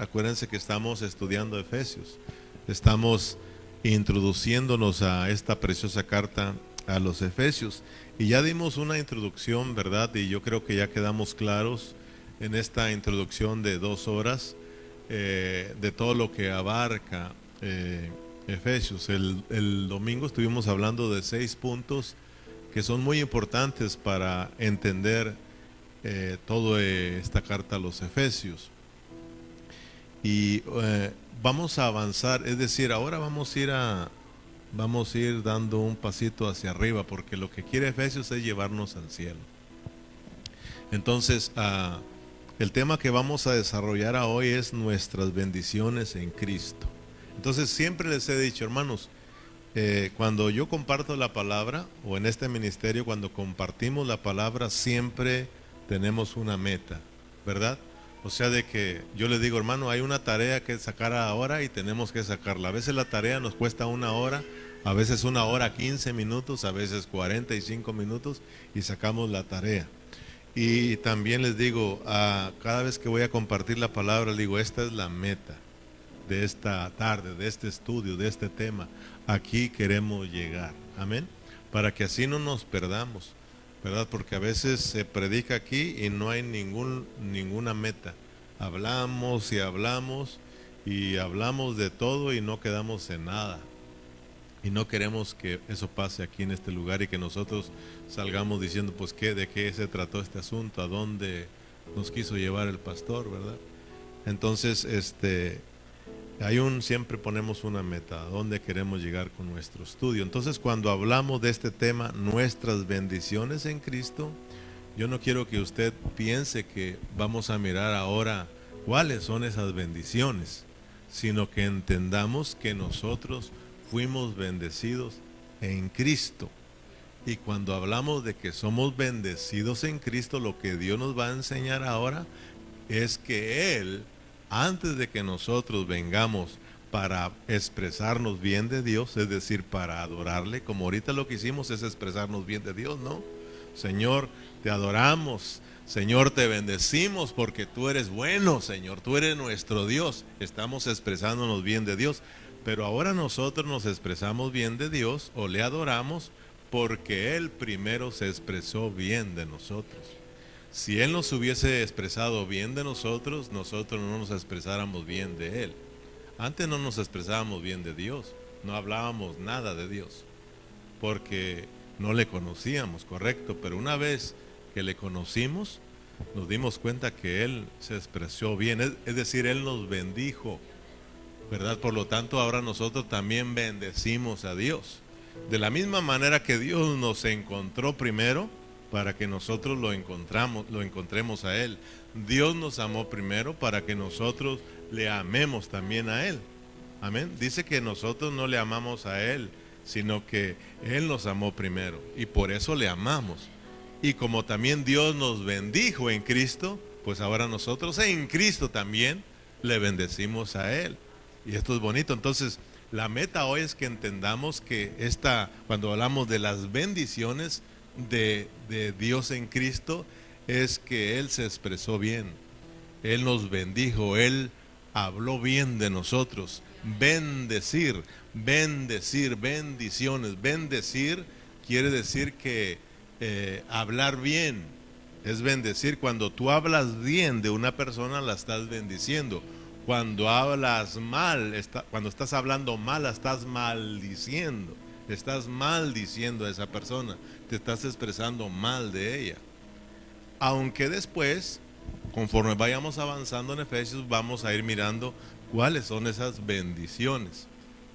avanzar. Acuérdense que estamos estudiando Efesios. Estamos introduciéndonos a esta preciosa carta a los Efesios. Y ya dimos una introducción, ¿verdad? Y yo creo que ya quedamos claros en esta introducción de 2 horas de todo lo que abarca Efesios. El domingo estuvimos hablando de 6 puntos que son muy importantes para entender toda esta carta a los Efesios. Y vamos a avanzar, es decir, ahora vamos a ir dando un pasito hacia arriba, porque lo que quiere Efesios es llevarnos al cielo. Entonces, el tema que vamos a desarrollar hoy es nuestras bendiciones en Cristo. Entonces, siempre les he dicho, hermanos, cuando yo comparto la palabra, o en este ministerio, cuando compartimos la palabra, siempre tenemos una meta, ¿verdad? O sea, de que yo le digo, hermano, hay una tarea que sacar ahora y tenemos que sacarla. A veces la tarea nos cuesta 1 hora, a veces 1 hora 15 minutos, a veces 45 minutos y sacamos la tarea. Y también les digo, cada vez que voy a compartir la palabra, les digo, esta es la meta de esta tarde, de este estudio, de este tema. Aquí queremos llegar, amén, para que así no nos perdamos, ¿verdad? Porque a veces se predica aquí y no hay ninguna meta. Hablamos y hablamos y hablamos de todo y no quedamos en nada. Y no queremos que eso pase aquí en este lugar y que nosotros salgamos diciendo, pues, ¿de qué se trató este asunto? ¿A dónde nos quiso llevar el pastor, verdad? Entonces, siempre ponemos una meta, a dónde queremos llegar con nuestro estudio. Entonces, cuando hablamos de este tema, nuestras bendiciones en Cristo, yo no quiero que usted piense que vamos a mirar ahora cuáles son esas bendiciones, sino que entendamos que nosotros fuimos bendecidos en Cristo. Y cuando hablamos de que somos bendecidos en Cristo, lo que Dios nos va a enseñar ahora es que Él, antes de que nosotros vengamos para expresarnos bien de Dios, es decir, para adorarle, como ahorita lo que hicimos es expresarnos bien de Dios, ¿no? Señor, te adoramos, Señor, te bendecimos porque tú eres bueno, Señor, tú eres nuestro Dios. Estamos expresándonos bien de Dios, pero ahora nosotros nos expresamos bien de Dios o le adoramos porque Él primero se expresó bien de nosotros. Si Él nos hubiese expresado bien de nosotros, nosotros no nos expresáramos bien de Él. Antes no nos expresábamos bien de Dios, no hablábamos nada de Dios, porque no le conocíamos, correcto, pero una vez que le conocimos, nos dimos cuenta que Él se expresó bien, es decir, Él nos bendijo, ¿verdad? Por lo tanto, ahora nosotros también bendecimos a Dios. De la misma manera que Dios nos encontró primero, para que nosotros lo encontremos a Él. Dios nos amó primero para que nosotros le amemos también a Él. Amén. Dice que nosotros no le amamos a Él, sino que Él nos amó primero y por eso le amamos. Y como también Dios nos bendijo en Cristo, pues ahora nosotros en Cristo también le bendecimos a Él. Y esto es bonito. Entonces, la meta hoy es que entendamos que cuando hablamos de las bendiciones de Dios en Cristo, es que Él se expresó bien, Él nos bendijo, Él habló bien de nosotros. Bendecir, bendiciones. Bendecir quiere decir que hablar bien es bendecir. Cuando tú hablas bien de una persona, la estás bendiciendo. Cuando hablas mal, cuando estás hablando mal, la estás maldiciendo. Estás maldiciendo a esa persona, te estás expresando mal de ella. Aunque después, conforme vayamos avanzando en Efesios, vamos a ir mirando cuáles son esas bendiciones,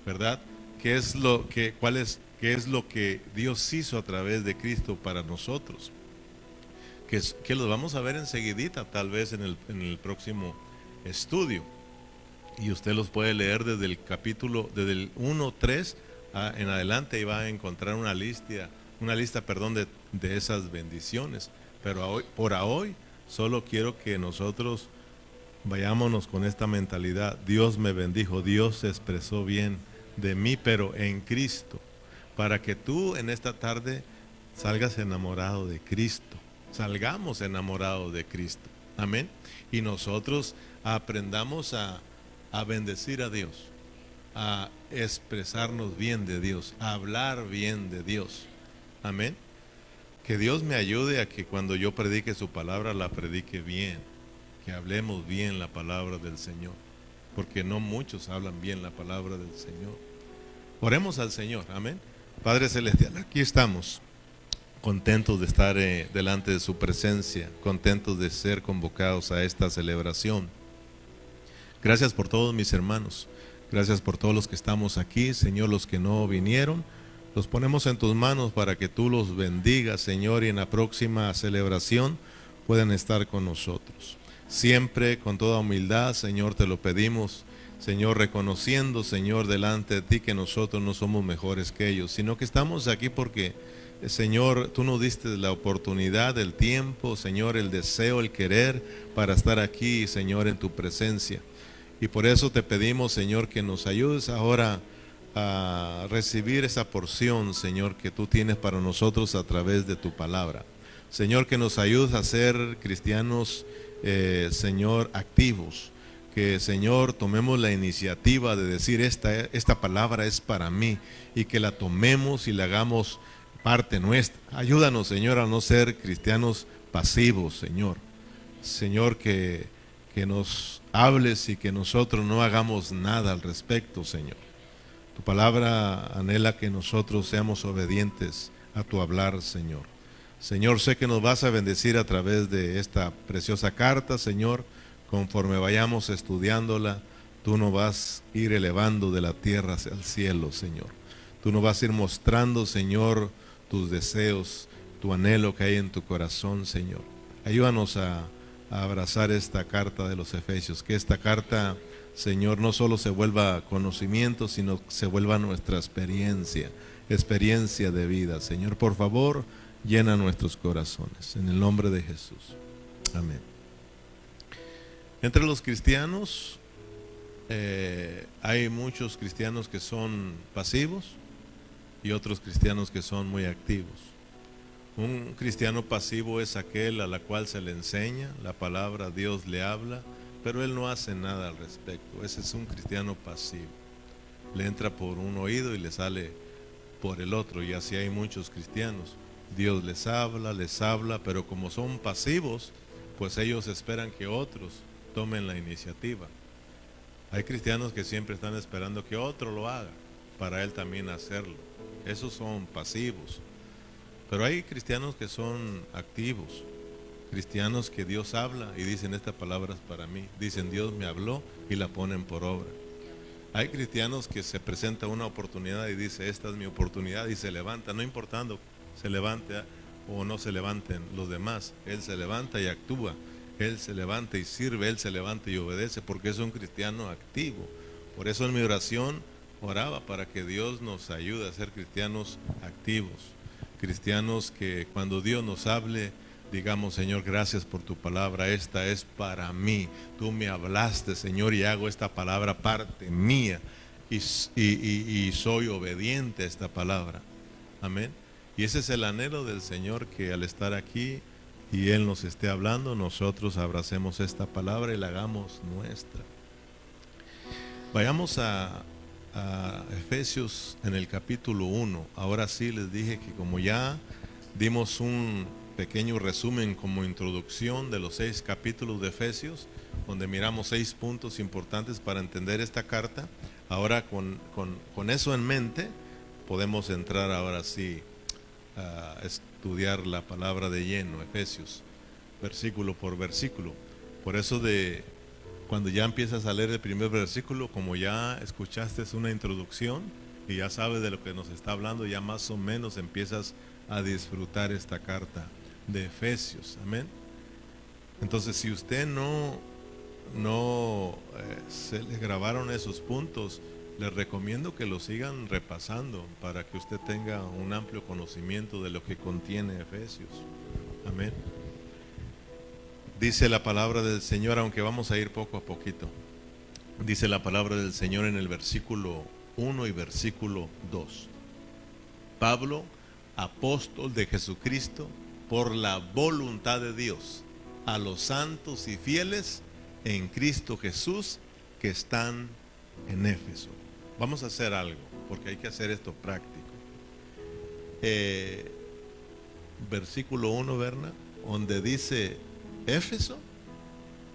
¿verdad? ¿Qué es lo que Dios hizo a través de Cristo para nosotros? Que los vamos a ver enseguidita, tal vez en el próximo estudio. Y usted los puede leer desde el capítulo, desde el 1:3 en adelante, y va a encontrar una lista de esas bendiciones. Pero por hoy solo quiero que nosotros vayámonos con esta mentalidad. Dios me bendijo, Dios se expresó bien de mí, pero en Cristo, para que tú en esta tarde salgas enamorado de Cristo, salgamos enamorados de Cristo, amén. Y nosotros aprendamos a bendecir a Dios, a expresarnos bien de Dios, a hablar bien de Dios. Amén. Que Dios me ayude a que cuando yo predique su palabra, la predique bien, que hablemos bien la palabra del Señor, porque no muchos hablan bien la palabra del Señor. Oremos al Señor. Amén. Padre Celestial, aquí estamos, contentos de estar delante de su presencia, contentos de ser convocados a esta celebración. Gracias por todos mis hermanos, gracias por todos los que estamos aquí, Señor, los que no vinieron, los ponemos en tus manos para que tú los bendigas, Señor, y en la próxima celebración puedan estar con nosotros. Siempre con toda humildad, Señor, te lo pedimos, Señor, reconociendo, Señor, delante de ti que nosotros no somos mejores que ellos, sino que estamos aquí porque, Señor, tú nos diste la oportunidad, el tiempo, Señor, el deseo, el querer para estar aquí, Señor, en tu presencia. Y por eso te pedimos, Señor, que nos ayudes ahora a recibir esa porción, Señor, que tú tienes para nosotros a través de tu palabra. Señor, que nos ayudes a ser cristianos, Señor, activos. Que, Señor, tomemos la iniciativa de decir esta palabra es para mí, y que la tomemos y la hagamos parte nuestra. Ayúdanos, Señor, a no ser cristianos pasivos, Señor. Señor, que nos hables y que nosotros no hagamos nada al respecto, Señor. Tu palabra anhela que nosotros seamos obedientes a tu hablar, Señor. Señor, sé que nos vas a bendecir a través de esta preciosa carta, Señor. Conforme vayamos estudiándola, tú nos vas a ir elevando de la tierra hacia el cielo, Señor. Tú nos vas a ir mostrando, Señor, tus deseos, tu anhelo que hay en tu corazón, Señor. Ayúdanos a abrazar esta carta de los Efesios, que esta carta, Señor, no solo se vuelva conocimiento, sino que se vuelva nuestra experiencia de vida. Señor, por favor, llena nuestros corazones. En el nombre de Jesús. Amén. Entre los cristianos, hay muchos cristianos que son pasivos y otros cristianos que son muy activos. Un cristiano pasivo es aquel a la cual se le enseña la palabra, Dios le habla, pero él no hace nada al respecto. Ese es un cristiano pasivo. Le entra por un oído y le sale por el otro, y así hay muchos cristianos. Dios les habla, pero como son pasivos, pues ellos esperan que otros tomen la iniciativa. Hay cristianos que siempre están esperando que otro lo haga para él también hacerlo. Esos son pasivos. Pero hay cristianos que son activos, cristianos que Dios habla y dicen esta palabra es para mí. Dicen Dios me habló y la ponen por obra. Hay cristianos que se presenta una oportunidad y dice esta es mi oportunidad y se levanta, no importando se levante o no se levanten los demás. Él se levanta y actúa. Él se levanta y sirve, él se levanta y obedece, porque es un cristiano activo. Por eso en mi oración oraba para que Dios nos ayude a ser cristianos activos, cristianos que cuando Dios nos hable, digamos, Señor, gracias por tu palabra, esta es para mí, tú me hablaste, Señor, y hago esta palabra parte mía, y soy obediente a esta palabra. Amén. Y ese es el anhelo del Señor, que al estar aquí y Él nos esté hablando, nosotros abracemos esta palabra y la hagamos nuestra. Vayamos a Efesios en el capítulo 1. Ahora sí les dije que como ya dimos un pequeño resumen como introducción de los 6 capítulos de Efesios, donde miramos 6 puntos importantes para entender esta carta, ahora con eso en mente podemos entrar ahora sí a estudiar la palabra de lleno, Efesios, versículo por versículo. Por eso cuando ya empiezas a leer el primer versículo, como ya escuchaste una introducción y ya sabes de lo que nos está hablando, ya más o menos empiezas a disfrutar esta carta de Efesios. Amén. Entonces, si usted no se le grabaron esos puntos, les recomiendo que lo sigan repasando para que usted tenga un amplio conocimiento de lo que contiene Efesios. Amén. Dice la palabra del Señor, aunque vamos a ir poco a poquito. Dice la palabra del Señor en el versículo 1 y versículo 2. Pablo, apóstol de Jesucristo, por la voluntad de Dios, a los santos y fieles en Cristo Jesús que están en Éfeso. Vamos a hacer algo, porque hay que hacer esto práctico. Versículo 1, Berna, donde dice Éfeso,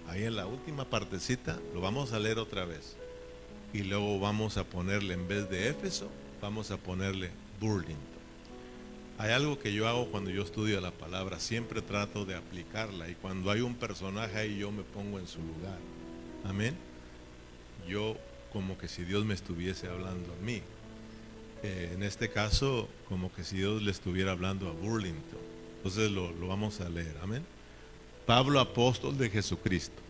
ahí en la última partecita, lo vamos a leer otra vez. Y luego vamos a ponerle, en vez de Éfeso, vamos a ponerle Burlington. Hay algo que yo hago cuando yo estudio la palabra, siempre trato de aplicarla, y cuando hay un personaje ahí yo me pongo en su lugar. Amén. Yo como que si Dios me estuviese hablando a mí. En este caso, como que si Dios le estuviera hablando a Burlington. Entonces lo vamos a leer. Amén. Pablo, apóstol de Jesucristo,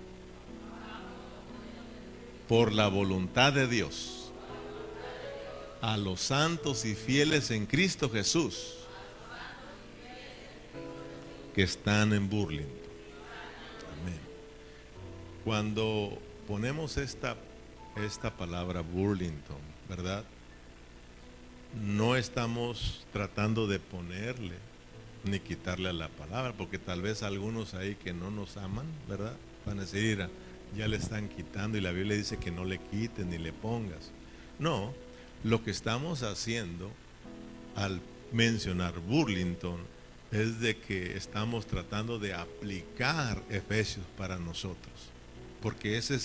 por la voluntad de Dios, a los santos y fieles en Cristo Jesús que están en Burlington. Amén. Cuando ponemos esta palabra Burlington, ¿verdad? No estamos tratando de ponerle ni quitarle a la palabra, porque tal vez algunos ahí que no nos aman, ¿verdad? Van a decir, mira, ya le están quitando, y la Biblia dice que no le quites ni le pongas. No, lo que estamos haciendo al mencionar Burlington es de que estamos tratando de aplicar Efesios para nosotros, porque ese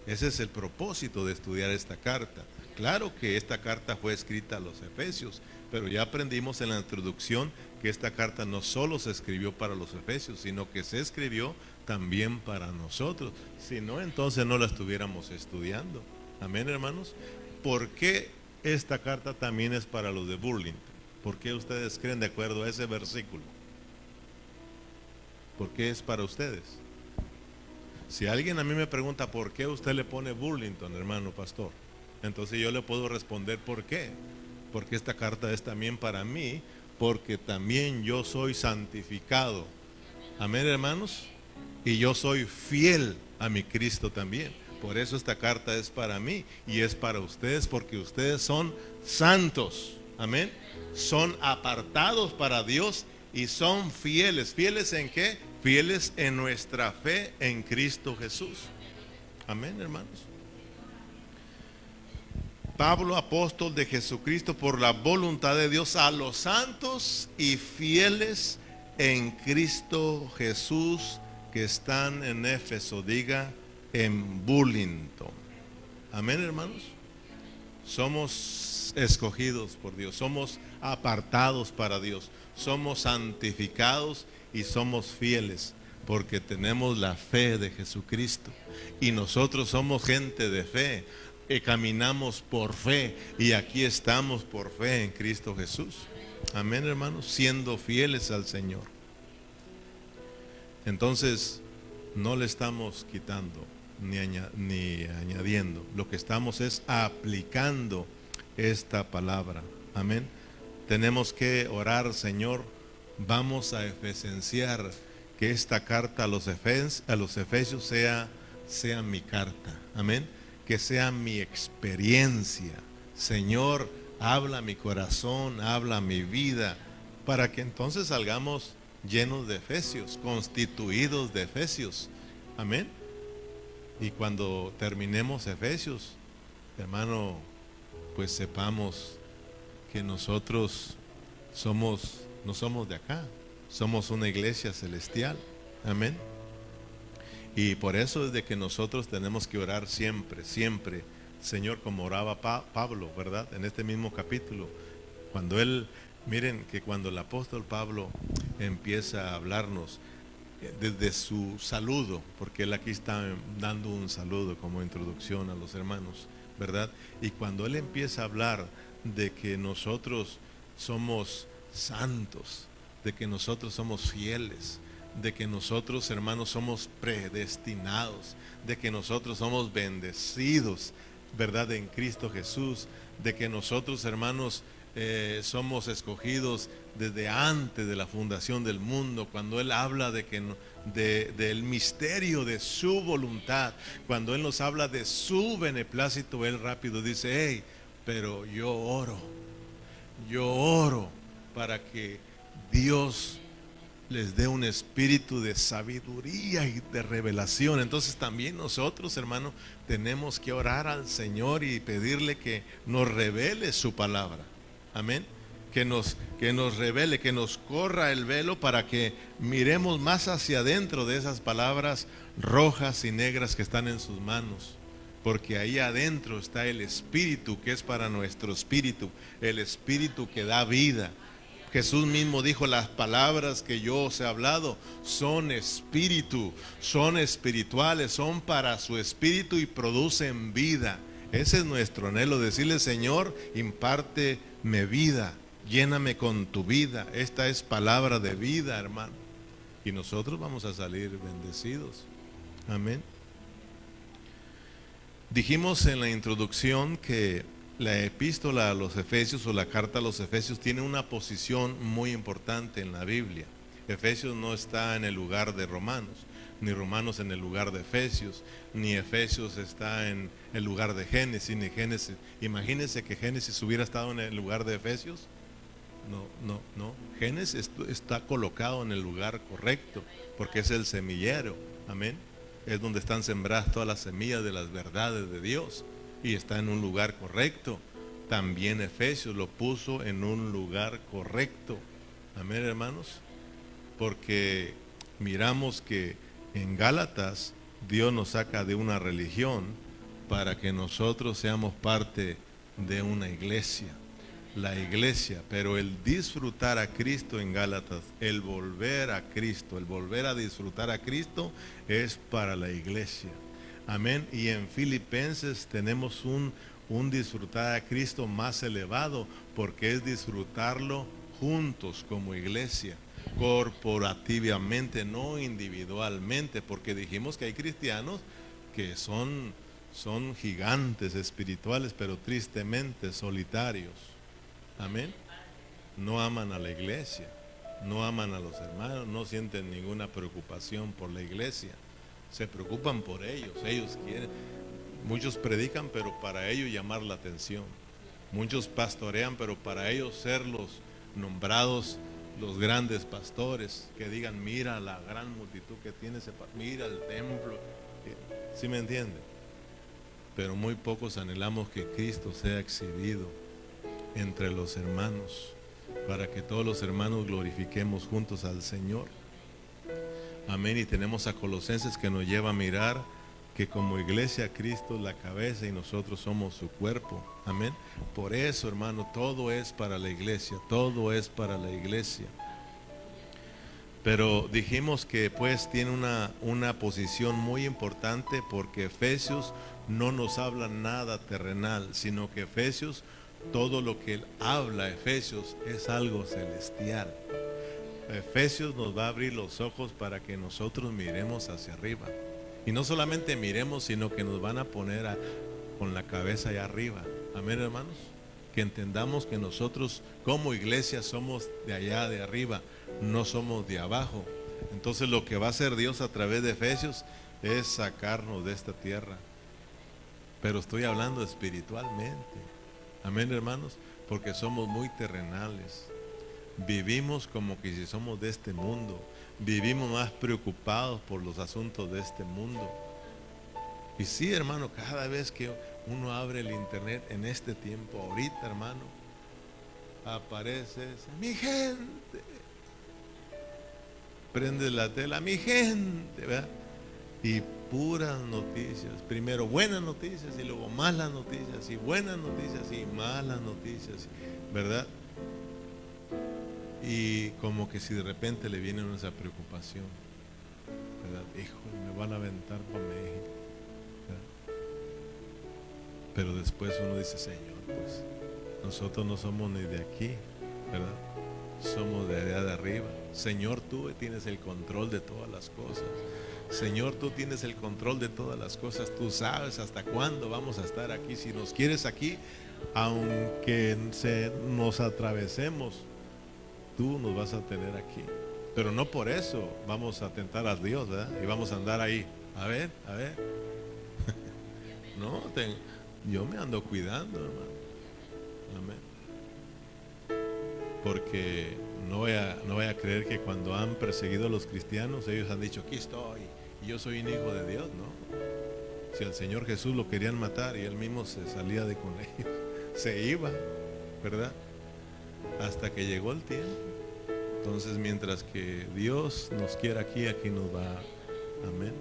es el propósito de estudiar esta carta. Claro que esta carta fue escrita a los Efesios, pero ya aprendimos en la introducción que esta carta no solo se escribió para los Efesios, sino que se escribió también para nosotros. Si no, entonces no la estuviéramos estudiando. Amén, hermanos. ¿Por qué esta carta también es para los de Burlington? ¿Por qué ustedes creen de acuerdo a ese versículo? ¿Por qué es para ustedes? Si alguien a mí me pregunta por qué usted le pone Burlington, hermano pastor, entonces yo le puedo responder por qué. Porque esta carta es también para mí, porque también yo soy santificado. Amén, hermanos. Y yo soy fiel a mi Cristo también. Por eso esta carta es para mí y es para ustedes, porque ustedes son santos. Amén. Son apartados para Dios y son fieles. ¿Fieles en qué? Fieles en nuestra fe en Cristo Jesús. Amén, hermanos. Pablo, apóstol de Jesucristo, por la voluntad de Dios, a los santos y fieles en Cristo Jesús que están en Éfeso. Diga, en Burlington. Amén, hermanos. Somos escogidos por Dios, somos apartados para Dios, somos santificados y somos fieles porque tenemos la fe de Jesucristo. Y nosotros somos gente de fe, caminamos por fe, y aquí estamos por fe en Cristo Jesús. Amén, hermanos, siendo fieles al Señor. Entonces no le estamos quitando ni añadiendo, lo que estamos es aplicando esta palabra. Amén. Tenemos que orar, Señor, vamos a efesenciar que esta carta a los Efesios sea mi carta. Amén. Que sea mi experiencia. Señor, habla a mi corazón, habla a mi vida, para que entonces salgamos llenos de Efesios, constituidos de Efesios. Amén. Y cuando terminemos Efesios, hermano, pues sepamos que nosotros no somos de acá, somos una iglesia celestial. Amén. Y por eso es de que nosotros tenemos que orar siempre, siempre, Señor, como oraba Pablo, ¿verdad? En este mismo capítulo, cuando miren que cuando el apóstol Pablo empieza a hablarnos desde su saludo, porque él aquí está dando un saludo como introducción a los hermanos, ¿verdad? Y cuando él empieza a hablar de que nosotros somos santos, de que nosotros somos fieles, de que nosotros, hermanos, somos predestinados, de que nosotros somos bendecidos, ¿verdad? En Cristo Jesús, de que nosotros, hermanos, somos escogidos desde antes de la fundación del mundo. Cuando Él habla del misterio de su voluntad, cuando Él nos habla de su beneplácito, Él rápido dice, hey, pero yo oro para que Dios les dé un espíritu de sabiduría y de revelación. Entonces también nosotros, hermano, tenemos que orar al Señor y pedirle que nos revele su palabra. Amén. Que nos revele, que nos corra el velo para que miremos más hacia adentro de esas palabras rojas y negras que están en sus manos. Porque ahí adentro está el espíritu que es para nuestro espíritu, el espíritu que da vida. Jesús mismo dijo: las palabras que yo os he hablado son espíritu, son espirituales, son para su espíritu y producen vida. Ese es nuestro anhelo, decirle: Señor, impárteme vida, lléname con tu vida. Esta es palabra de vida, hermano. Y nosotros vamos a salir bendecidos. Amén. Dijimos en la introducción que la epístola a los Efesios o la carta a los Efesios tiene una posición muy importante en la Biblia. Efesios no está en el lugar de Romanos, ni Romanos en el lugar de Efesios, ni Efesios está en el lugar de Génesis, ni Génesis. Imagínense que Génesis hubiera estado en el lugar de Efesios. No. Génesis está colocado en el lugar correcto, porque es el semillero. Amén. Es donde están sembradas todas las semillas de las verdades de Dios. Y está en un lugar correcto. También Efesios lo puso en un lugar correcto. Amén, hermanos. Porque miramos que en Gálatas Dios nos saca de una religión para que nosotros seamos parte de una iglesia. La iglesia, pero el disfrutar a Cristo en Gálatas, el volver a Cristo, el volver a disfrutar a Cristo es para la iglesia. Amén. Y en Filipenses tenemos un disfrutar a Cristo más elevado, porque es disfrutarlo juntos como iglesia, corporativamente, no individualmente, porque dijimos que hay cristianos que son gigantes espirituales, pero tristemente solitarios. Amén. No aman a la iglesia, no aman a los hermanos, no sienten ninguna preocupación por la iglesia. Se preocupan por ellos quieren. Muchos predican, pero para ellos llamar la atención. Muchos pastorean, pero para ellos ser los nombrados, los grandes pastores, que digan: mira la gran multitud que tiene mira el templo. ¿Sí me entiende? Pero muy pocos anhelamos que Cristo sea exhibido entre los hermanos, para que todos los hermanos glorifiquemos juntos al Señor. Amén. Y tenemos a Colosenses que nos lleva a mirar que como iglesia Cristo es la cabeza y nosotros somos su cuerpo. Amén. Por eso, hermano, todo es para la iglesia, todo es para la iglesia. Pero dijimos que pues tiene una posición muy importante, porque Efesios no nos habla nada terrenal, sino que Efesios, todo lo que él habla, Efesios, es algo celestial. Efesios nos va a abrir los ojos para que nosotros miremos hacia arriba. Y no solamente miremos, sino que nos van a poner con la cabeza allá arriba. Amén, hermanos. Que entendamos que nosotros como iglesia somos de allá de arriba, no somos de abajo. Entonces lo que va a hacer Dios a través de Efesios es sacarnos de esta tierra. Pero estoy hablando espiritualmente. Amén, hermanos, porque somos muy terrenales. Vivimos como que si somos de este mundo. Vivimos más preocupados por los asuntos de este mundo. Y sí, hermano, cada vez que uno abre el internet en este tiempo, ahorita, hermano, aparece: mi gente. Prende la tela: mi gente, ¿verdad? Y puras noticias. Primero buenas noticias y luego malas noticias, y buenas noticias y malas noticias, ¿verdad? Y como que si de repente le viene una esa preocupación, ¿verdad? Híjole, me van a aventar para México, ¿verdad? Pero después uno dice: Señor, pues nosotros no somos ni de aquí, ¿verdad? Somos de allá de arriba. Señor, tú tienes el control de todas las cosas. Señor, tú tienes el control de todas las cosas. Tú sabes hasta cuándo vamos a estar aquí. Si nos quieres aquí, aunque nos atravesemos, tú nos vas a tener aquí. Pero no por eso vamos a tentar a Dios, ¿verdad? Y vamos a andar ahí. A ver. No, yo me ando cuidando, hermano. Amén. Porque no vaya a creer que cuando han perseguido a los cristianos, ellos han dicho, aquí estoy, y yo soy un hijo de Dios, ¿no? Si al Señor Jesús lo querían matar y él mismo se salía de con ellos, se iba, ¿verdad? Hasta que llegó el tiempo. Entonces, mientras que Dios nos quiera aquí, aquí nos va. Amén.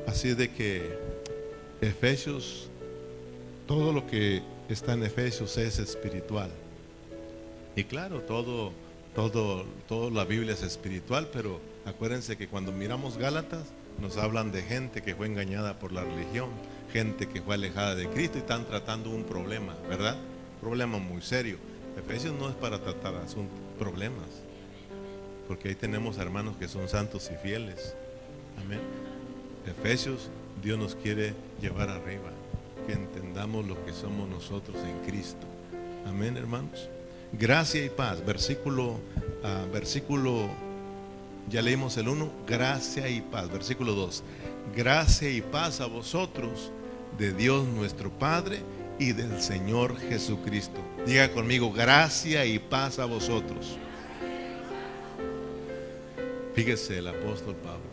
Así de que Efesios, todo lo que está en Efesios es espiritual. Y claro, toda la Biblia es espiritual, pero acuérdense que cuando miramos Gálatas, nos hablan de gente que fue engañada por la religión, gente que fue alejada de Cristo y están tratando un problema, ¿verdad? Un problema muy serio. Efesios no es para tratar problemas, porque ahí tenemos hermanos que son santos y fieles. Amén. Efesios, Dios nos quiere llevar arriba, que entendamos lo que somos nosotros en Cristo. Amén, hermanos. Gracia y paz, versículo, ya leímos el 1, gracia y paz. Versículo 2, gracia y paz a vosotros, de Dios nuestro Padre y del Señor Jesucristo. Diga conmigo, gracia y paz a vosotros. Fíjese el apóstol Pablo,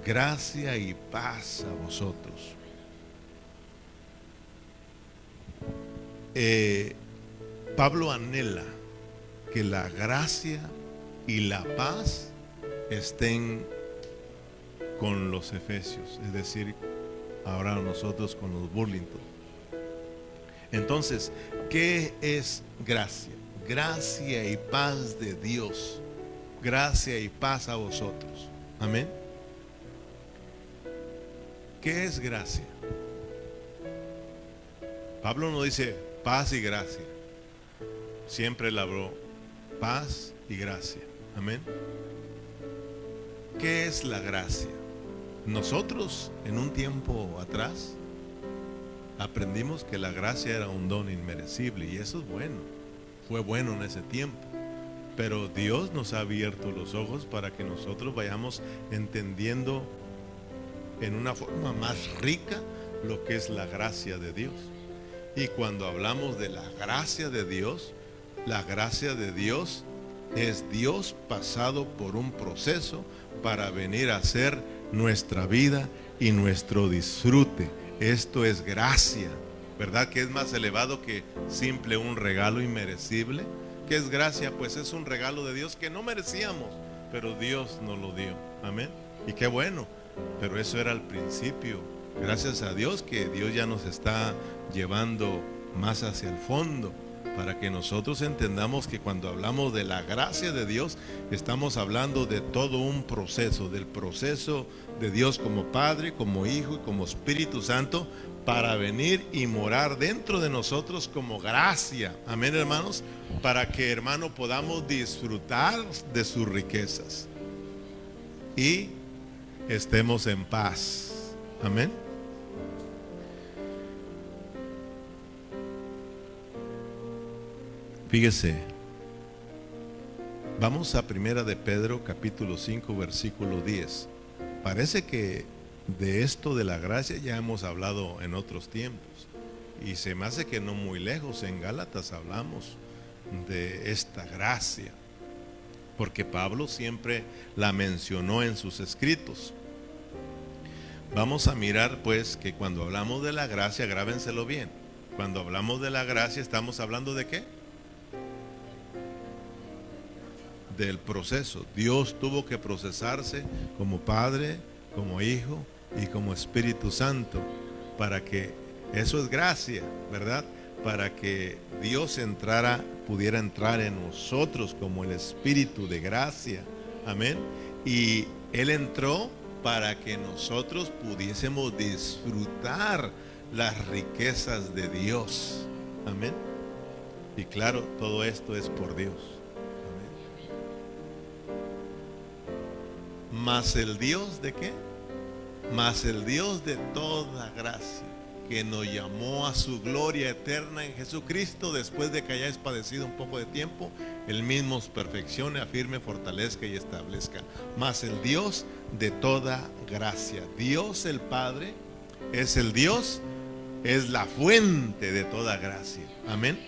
gracia y paz a vosotros. Pablo anhela que la gracia y la paz estén con los efesios, es decir, ahora nosotros con los Burlington. Entonces, ¿qué es gracia? Gracia y paz de Dios, gracia y paz a vosotros. Amén. ¿Qué es gracia? Pablo no dice paz y gracia, siempre él habló paz y gracia. Amén. ¿Qué es la gracia? Nosotros en un tiempo atrás aprendimos que la gracia era un don inmerecible, y eso es bueno, fue bueno en ese tiempo. Pero Dios nos ha abierto los ojos para que nosotros vayamos entendiendo en una forma más rica lo que es la gracia de Dios. Y cuando hablamos de la gracia de Dios, la gracia de Dios es Dios pasado por un proceso para venir a ser nuestra vida y nuestro disfrute. Esto es gracia, ¿verdad? Que es más elevado que simple un regalo inmerecible. ¿Qué es gracia? Pues es un regalo de Dios que no merecíamos, pero Dios nos lo dio. Amén. Y qué bueno, pero eso era al principio. Gracias a Dios que Dios ya nos está llevando más hacia el fondo, para que nosotros entendamos que cuando hablamos de la gracia de Dios, estamos hablando de todo un proceso, del proceso de Dios como Padre, como Hijo y como Espíritu Santo, para venir y morar dentro de nosotros como gracia. Amén, hermanos, para que, hermano, podamos disfrutar de sus riquezas y estemos en paz. Amén. Fíjese, vamos a Primera de Pedro capítulo 5 versículo 10. Parece que de esto de la gracia ya hemos hablado en otros tiempos, y se me hace que no muy lejos, en Gálatas hablamos de esta gracia, porque Pablo siempre la mencionó en sus escritos. Vamos a mirar pues que cuando hablamos de la gracia, grábenselo bien, cuando hablamos de la gracia estamos hablando de ¿qué? Del proceso. Dios tuvo que procesarse como Padre, como Hijo y como Espíritu Santo, para que, eso es gracia, ¿verdad? Para que Dios pudiera entrar en nosotros como el Espíritu de gracia. Amén. Y Él entró para que nosotros pudiésemos disfrutar las riquezas de Dios. Amén. Y claro, todo esto es por Dios. Mas el Dios de ¿qué? Mas el Dios de toda gracia, que nos llamó a su gloria eterna en Jesucristo, después de que hayáis padecido un poco de tiempo, Él mismo os perfeccione, afirme, fortalezca y establezca. Mas el Dios de toda gracia, Dios el Padre es el Dios, es la fuente de toda gracia. Amén.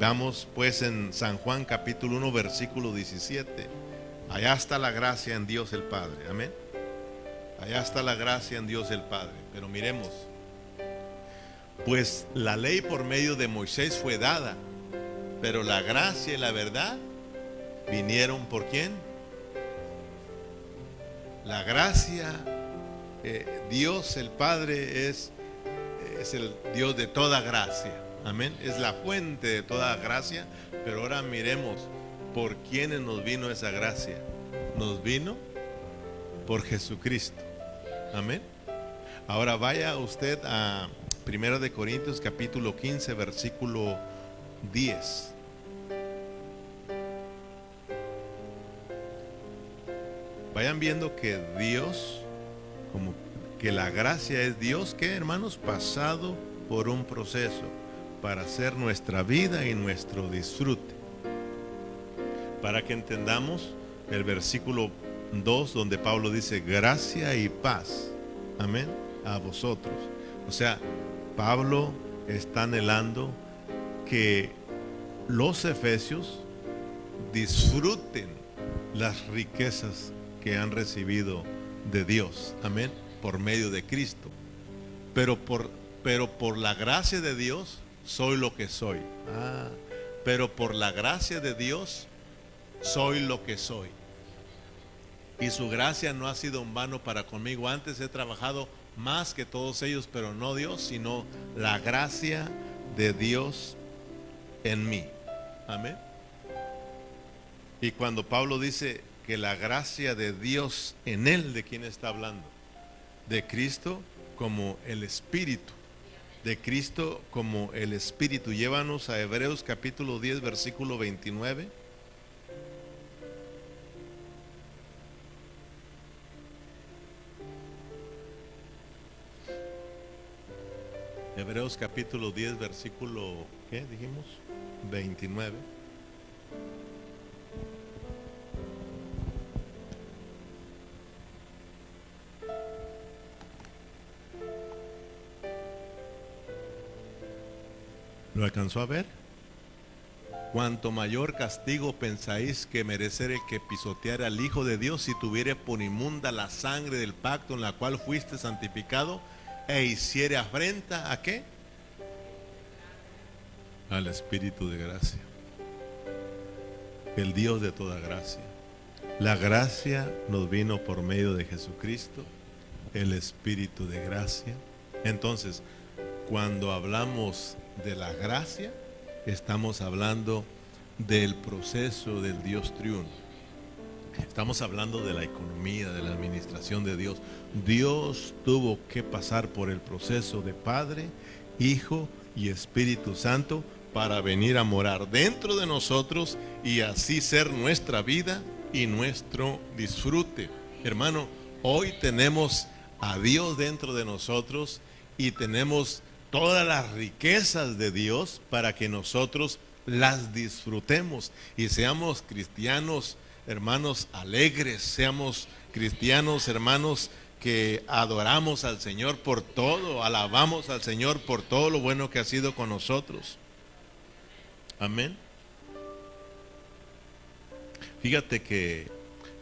Veamos pues en San Juan capítulo 1 versículo 17. Allá está la gracia en Dios el Padre. Amén. Allá está la gracia en Dios el Padre. Pero miremos, pues la ley por medio de Moisés fue dada, pero la gracia y la verdad vinieron ¿por quién? La gracia, Dios el Padre es el Dios de toda gracia. Amén. Es la fuente de toda gracia. Pero ahora miremos por quiénes nos vino esa gracia. Nos vino por Jesucristo. Amén. Ahora vaya usted a 1 Corintios capítulo 15 versículo 10. Vayan viendo que Dios, como que la gracia es Dios, que hermanos, pasado por un proceso para hacer nuestra vida y nuestro disfrute. Para que entendamos el versículo 2 donde Pablo dice gracia y paz, amén, a vosotros. O sea, Pablo está anhelando que los efesios disfruten las riquezas que han recibido de Dios, amén, por medio de Cristo. Pero por la gracia de Dios soy lo que soy. Pero por la gracia de Dios soy lo que soy. Y su gracia no ha sido en vano para conmigo. Antes he trabajado más que todos ellos, pero no Dios, sino la gracia de Dios en mí. Amén. Y cuando Pablo dice que la gracia de Dios en él, ¿de quién está hablando? De Cristo como el Espíritu. De Cristo como el Espíritu. Llévanos a Hebreos capítulo 10 versículo 29. Hebreos capítulo 10 versículo, ¿qué dijimos? 29. ¿Lo alcanzó a ver? Cuanto mayor castigo pensáis que merecer el que pisoteara al Hijo de Dios, si tuviere por inmunda la sangre del pacto en la cual fuiste santificado, e hiciere afrenta ¿a qué? Al Espíritu de gracia, el Dios de toda gracia. La gracia nos vino por medio de Jesucristo, el Espíritu de gracia. Entonces, cuando hablamos de la gracia, estamos hablando del proceso del Dios triuno. Estamos hablando de la economía, de la administración de Dios. Dios tuvo que pasar por el proceso de Padre, Hijo y Espíritu Santo para venir a morar dentro de nosotros y así ser nuestra vida y nuestro disfrute. Hermano, hoy tenemos a Dios dentro de nosotros y tenemos todas las riquezas de Dios para que nosotros las disfrutemos y seamos cristianos, hermanos, alegres, seamos cristianos, hermanos, que adoramos al Señor por todo, alabamos al Señor por todo lo bueno que ha sido con nosotros. Amén. Fíjate que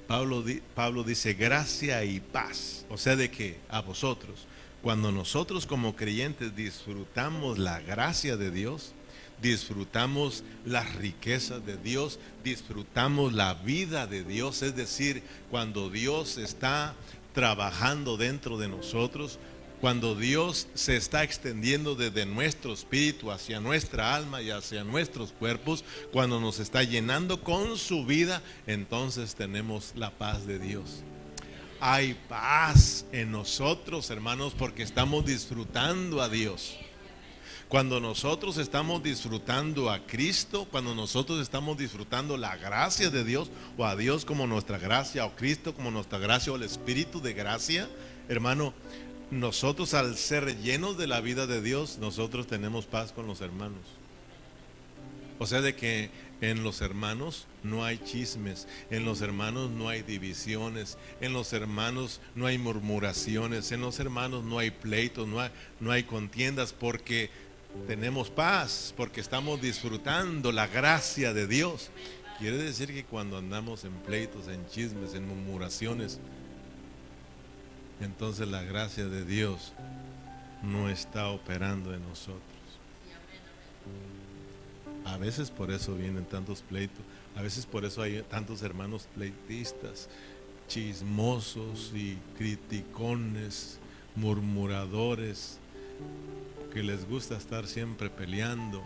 Pablo dice gracia y paz, o sea, de que a vosotros, cuando nosotros como creyentes disfrutamos la gracia de Dios, disfrutamos las riquezas de Dios, disfrutamos la vida de Dios, es decir, cuando Dios está trabajando dentro de nosotros, cuando Dios se está extendiendo desde nuestro espíritu hacia nuestra alma y hacia nuestros cuerpos, cuando nos está llenando con su vida, entonces tenemos la paz de Dios. Hay paz en nosotros, hermanos, porque estamos disfrutando a Dios. Cuando nosotros estamos disfrutando a Cristo, cuando nosotros estamos disfrutando la gracia de Dios, o a Dios como nuestra gracia, o Cristo como nuestra gracia, o el Espíritu de gracia, hermano, nosotros al ser llenos de la vida de Dios, nosotros tenemos paz con los hermanos. O sea, de que en los hermanos no hay chismes, en los hermanos no hay divisiones, en los hermanos no hay murmuraciones, en los hermanos no hay pleitos, no hay contiendas, porque tenemos paz porque estamos disfrutando la gracia de Dios. Quiere decir que cuando andamos en pleitos, en chismes, en murmuraciones, entonces la gracia de Dios no está operando en nosotros. A veces por eso vienen tantos pleitos, a veces por eso hay tantos hermanos pleitistas, chismosos y criticones, murmuradores, que les gusta estar siempre peleando,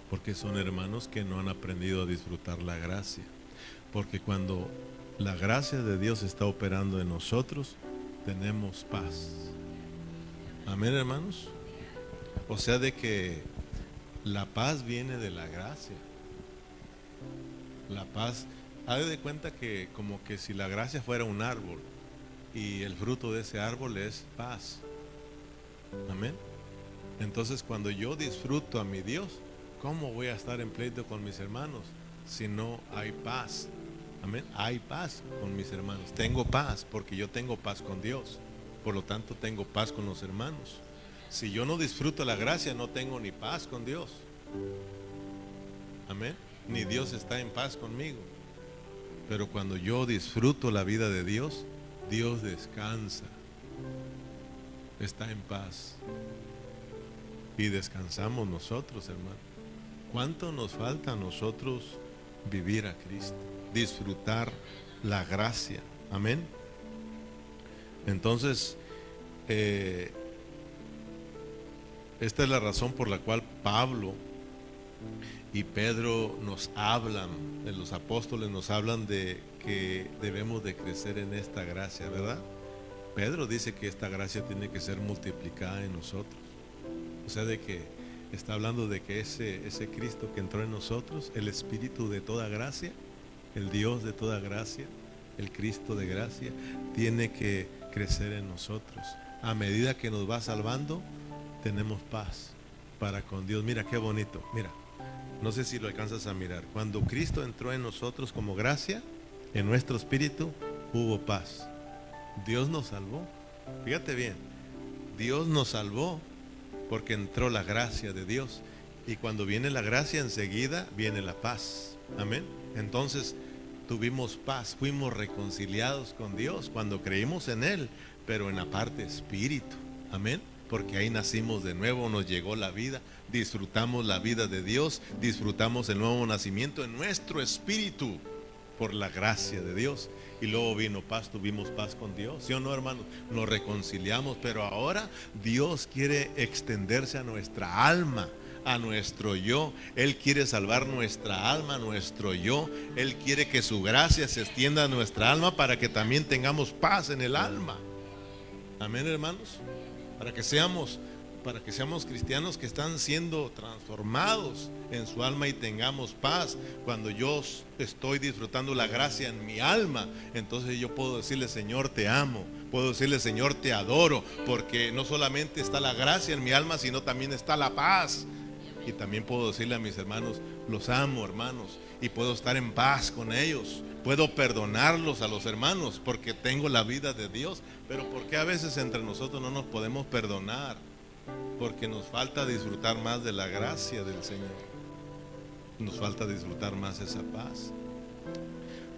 porque son hermanos que no han aprendido a disfrutar la gracia. Porque cuando la gracia de Dios está operando en nosotros, tenemos paz. Amén, hermanos. O sea, de que la paz viene de la gracia. La paz, haz de cuenta que como que si la gracia fuera un árbol y el fruto de ese árbol es paz. Amén. Entonces cuando yo disfruto a mi Dios, ¿cómo voy a estar en pleito con mis hermanos si no hay paz? Amén. Hay paz con mis hermanos. Tengo paz porque yo tengo paz con Dios. Por lo tanto tengo paz con los hermanos. Si yo no disfruto la gracia, no tengo ni paz con Dios. Amén. Ni Dios está en paz conmigo. Pero cuando yo disfruto la vida de Dios, Dios descansa. Está en paz. Y descansamos nosotros, hermano. ¿Cuánto nos falta a nosotros vivir a Cristo? Disfrutar la gracia. Amén. Entonces, esta es la razón por la cual Pablo y Pedro nos hablan, los apóstoles nos hablan de que debemos de crecer en esta gracia, ¿verdad? Pedro dice que esta gracia tiene que ser multiplicada en nosotros. O sea, de que está hablando de que ese Cristo que entró en nosotros, el Espíritu de toda gracia, el Dios de toda gracia, el Cristo de gracia, tiene que crecer en nosotros. A medida que nos va salvando, tenemos paz para con Dios. Mira qué bonito, mira, no sé si lo alcanzas a mirar. Cuando Cristo entró en nosotros como gracia, en nuestro espíritu hubo paz. Dios nos salvó. Fíjate bien, Dios nos salvó porque entró la gracia de Dios. Y cuando viene la gracia, enseguida viene la paz. Amén. Entonces tuvimos paz, fuimos reconciliados con Dios cuando creímos en Él, pero en la parte espíritu. Amén. Porque ahí nacimos de nuevo, nos llegó la vida, disfrutamos la vida de Dios, disfrutamos el nuevo nacimiento en nuestro espíritu por la gracia de Dios. Y luego vino paz, tuvimos paz con Dios, ¿sí o no, hermanos? Nos reconciliamos, pero ahora Dios quiere extenderse a nuestra alma, a nuestro yo. Él quiere salvar nuestra alma, nuestro yo. Él quiere que su gracia se extienda a nuestra alma para que también tengamos paz en el alma. Amén, hermanos. Para que seamos cristianos que están siendo transformados en su alma y tengamos paz. Cuando yo estoy disfrutando la gracia en mi alma, entonces yo puedo decirle: Señor, te amo. Puedo decirle: Señor, te adoro, porque no solamente está la gracia en mi alma, sino también está la paz. Y también puedo decirle a mis hermanos: los amo, hermanos, y puedo estar en paz con ellos. Puedo perdonarlos a los hermanos porque tengo la vida de Dios. Pero ¿por qué a veces entre nosotros no nos podemos perdonar? Porque nos falta disfrutar más de la gracia del Señor. Nos falta disfrutar más esa paz.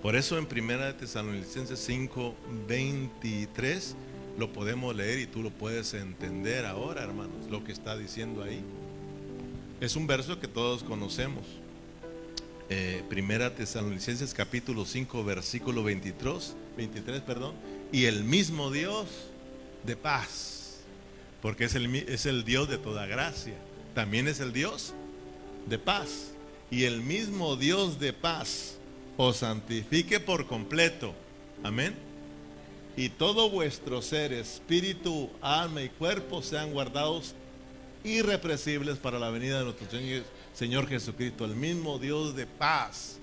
Por eso en 1 Tesalonicenses 5:23 lo podemos leer y tú lo puedes entender ahora, hermanos, lo que está diciendo ahí. Es un verso que todos conocemos. 1 Tesalonicenses capítulo 5 versículo 23, y el mismo Dios de paz, porque es el Dios de toda gracia, también es el Dios de paz, y el mismo Dios de paz os santifique por completo, amén, y todo vuestro ser, espíritu, alma y cuerpo sean guardados irrepresibles para la venida de nuestro Señor Jesucristo. El mismo Dios de paz,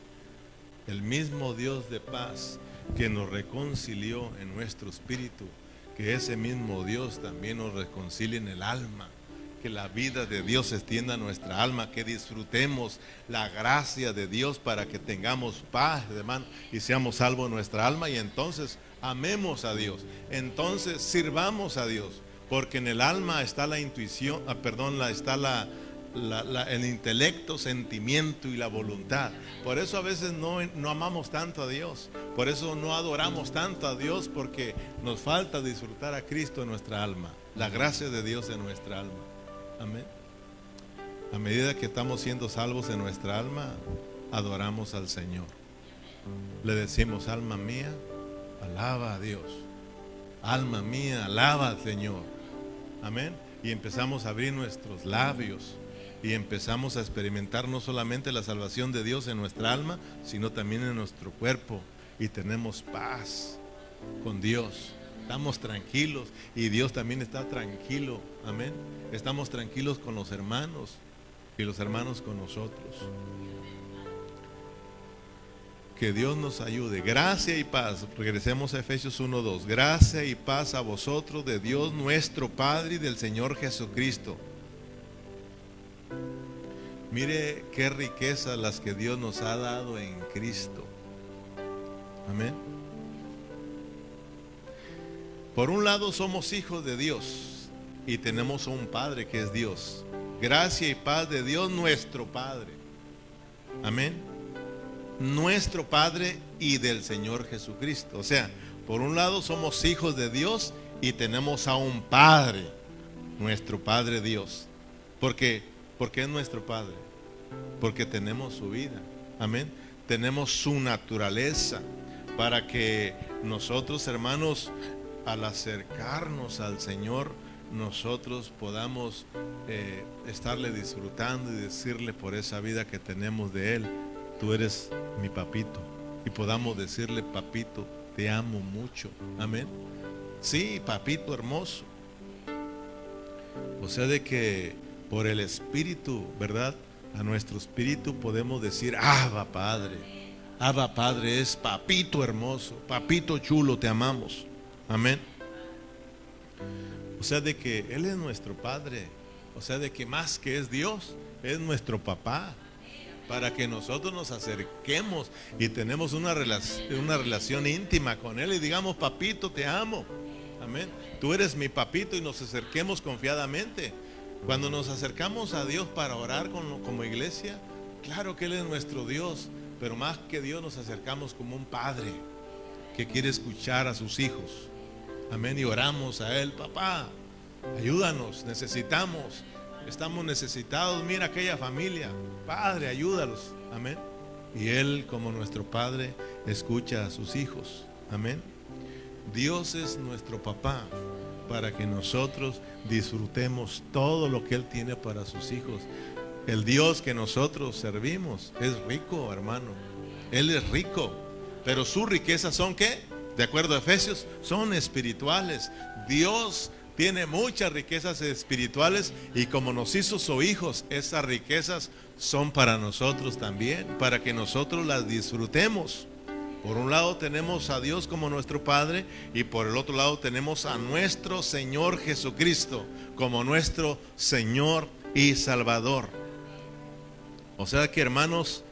el mismo Dios de paz que nos reconcilió en nuestro espíritu, que ese mismo Dios también nos reconcilie en el alma. Que la vida de Dios se extienda a nuestra alma, que disfrutemos la gracia de Dios para que tengamos paz, hermano, y seamos salvos en nuestra alma, y entonces amemos a Dios, entonces sirvamos a Dios. Porque en el alma está la intuición, está el intelecto, sentimiento y la voluntad. Por eso a veces no amamos tanto a Dios. Por eso no adoramos tanto a Dios, porque nos falta disfrutar a Cristo en nuestra alma, la gracia de Dios en nuestra alma. Amén. A medida que estamos siendo salvos en nuestra alma, adoramos al Señor. Le decimos: alma mía, alaba a Dios. Alma mía, alaba al Señor. Amén. Y empezamos a abrir nuestros labios y empezamos a experimentar no solamente la salvación de Dios en nuestra alma, sino también en nuestro cuerpo. Y tenemos paz con Dios. Estamos tranquilos y Dios también está tranquilo. Amén. Estamos tranquilos con los hermanos y los hermanos con nosotros. Que Dios nos ayude. Gracia y paz. Regresemos a Efesios 1:2. Gracia y paz a vosotros de Dios nuestro Padre y del Señor Jesucristo. Mire qué riquezas las que Dios nos ha dado en Cristo. Amén. Por un lado somos hijos de Dios y tenemos un Padre que es Dios. Gracia y paz de Dios nuestro Padre. Amén. Nuestro Padre y del Señor Jesucristo. O sea, por un lado somos hijos de Dios y tenemos a un Padre, nuestro Padre Dios. ¿Por qué es nuestro Padre? Porque tenemos su vida. Amén. Tenemos su naturaleza, para que nosotros, hermanos, al acercarnos al Señor, nosotros podamos estarle disfrutando y decirle por esa vida que tenemos de Él: tú eres mi papito. Y podamos decirle: papito, te amo mucho. Amén. Sí, papito hermoso. O sea, de que por el Espíritu, ¿verdad? A nuestro espíritu podemos decir: Abba Padre. Abba Padre es papito hermoso, papito chulo, te amamos. Amén. O sea, de que Él es nuestro Padre. O sea, de que más que es Dios, es nuestro papá. Para que nosotros nos acerquemos y tenemos una relación íntima con Él y digamos: papito, te amo. Amén. Tú eres mi papito, y nos acerquemos confiadamente. Cuando nos acercamos a Dios para orar como iglesia, claro que Él es nuestro Dios, pero más que Dios nos acercamos como un padre que quiere escuchar a sus hijos. Amén. Y oramos a Él: papá, ayúdanos, necesitamos. Estamos necesitados, mira aquella familia, Padre, ayúdalos. Amén. Y Él, como nuestro Padre, escucha a sus hijos. Amén. Dios es nuestro papá, para que nosotros disfrutemos todo lo que Él tiene para sus hijos. El Dios que nosotros servimos es rico, hermano. Él es rico, pero sus riquezas son ¿qué? De acuerdo a Efesios, son espirituales. Dios tiene muchas riquezas espirituales, y como nos hizo sus hijos, esas riquezas son para nosotros también, para que nosotros las disfrutemos. Por un lado tenemos a Dios como nuestro Padre, y por el otro lado tenemos a nuestro Señor Jesucristo como nuestro Señor y Salvador. O sea que, hermanos,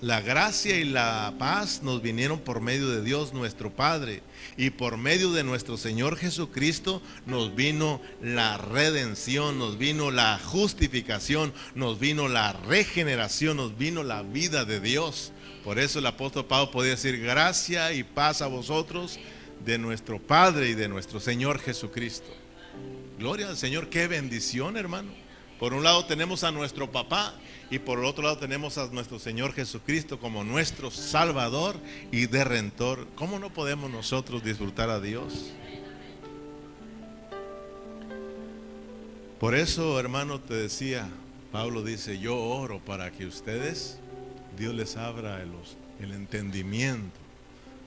la gracia y la paz nos vinieron por medio de Dios nuestro Padre, y por medio de nuestro Señor Jesucristo nos vino la redención, nos vino la justificación, nos vino la regeneración, nos vino la vida de Dios. Por eso el apóstol Pablo podía decir: gracia y paz a vosotros de nuestro Padre y de nuestro Señor Jesucristo. Gloria al Señor. Qué bendición, hermano. Por un lado tenemos a nuestro papá, y por el otro lado tenemos a nuestro Señor Jesucristo como nuestro Salvador y Redentor. ¿Cómo no podemos nosotros disfrutar a Dios? Por eso, hermano, te decía, Pablo dice: yo oro para que ustedes, Dios les abra el entendimiento.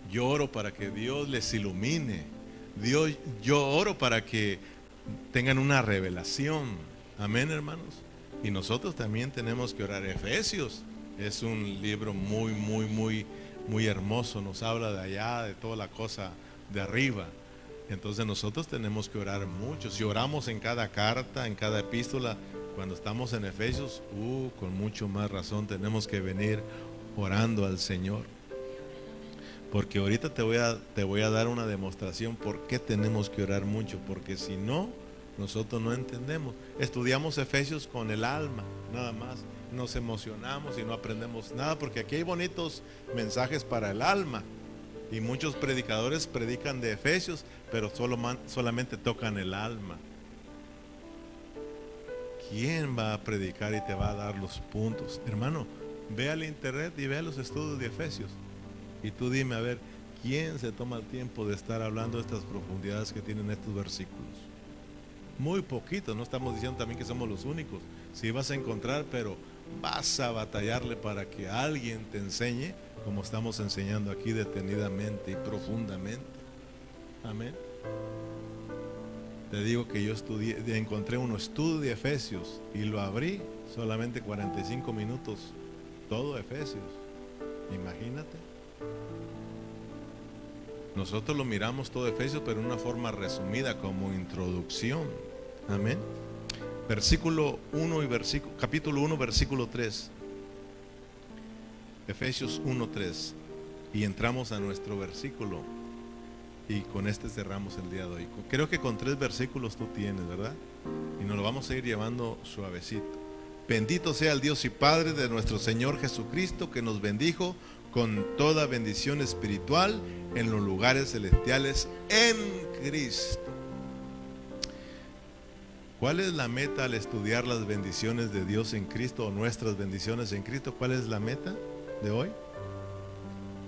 Yo oro para que Dios les ilumine. Yo oro para que tengan una revelación. Amén, hermanos. Y nosotros también tenemos que orar. Efesios es un libro muy hermoso. Nos habla de allá, de toda la cosa de arriba. Entonces nosotros tenemos que orar mucho. Si oramos en cada carta, en cada epístola, cuando estamos en Efesios, con mucho más razón tenemos que venir orando al Señor. Porque ahorita te voy a dar una demostración por qué tenemos que orar mucho, porque si no, nosotros no entendemos. Estudiamos Efesios con el alma, nada más. Nos emocionamos y no aprendemos nada, porque aquí hay bonitos mensajes para el alma. Y muchos predicadores predican de Efesios, pero solamente tocan el alma. ¿Quién va a predicar y te va a dar los puntos? Hermano, ve al internet y ve los estudios de Efesios. Y tú dime, a ver, ¿quién se toma el tiempo de estar hablando de estas profundidades que tienen estos versículos? Muy poquitos, no estamos diciendo también que somos los únicos. Sí vas a encontrar, pero vas a batallarle para que alguien te enseñe, como estamos enseñando aquí detenidamente y profundamente. Amén. Te digo que yo encontré un estudio de Efesios y lo abrí solamente 45 minutos, todo Efesios. Imagínate. Nosotros lo miramos todo Efesios, pero en una forma resumida, como introducción. Amén. Versículo 1 y capítulo 1, versículo 3. Efesios 1, 3. Y entramos a nuestro versículo. Y con este cerramos el día de hoy. Creo que con 3 versículos tú tienes, ¿verdad? Y nos lo vamos a ir llevando suavecito. Bendito sea el Dios y Padre de nuestro Señor Jesucristo, que nos bendijo con toda bendición espiritual en los lugares celestiales en Cristo. ¿Cuál es la meta al estudiar las bendiciones de Dios en Cristo o nuestras bendiciones en Cristo? ¿Cuál es la meta de hoy?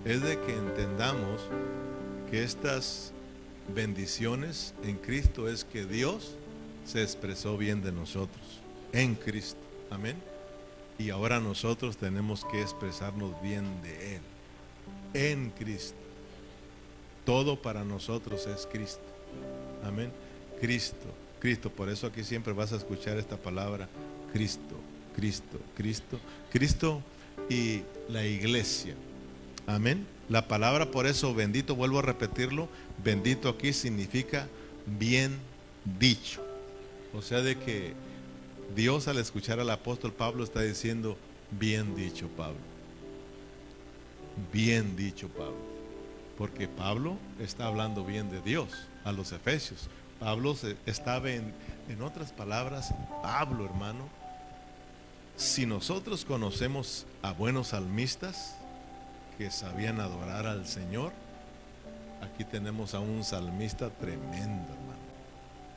Es de que entendamos que estas bendiciones en Cristo es que Dios se expresó bien de nosotros en Cristo. Amén. Y ahora nosotros tenemos que expresarnos bien de Él en Cristo. Todo para nosotros es Cristo. Amén. Cristo, Cristo. Por eso aquí siempre vas a escuchar esta palabra: Cristo, Cristo, Cristo, Cristo y la iglesia. Amén. La palabra, por eso, bendito, vuelvo a repetirlo, bendito aquí significa bien dicho. O sea, de que Dios, al escuchar al apóstol Pablo, está diciendo: bien dicho, Pablo. Bien dicho, Pablo. Porque Pablo está hablando bien de Dios a los efesios. Pablo estaba en otras palabras, Pablo, hermano, si nosotros conocemos a buenos salmistas que sabían adorar al Señor, aquí tenemos a un salmista tremendo, hermano.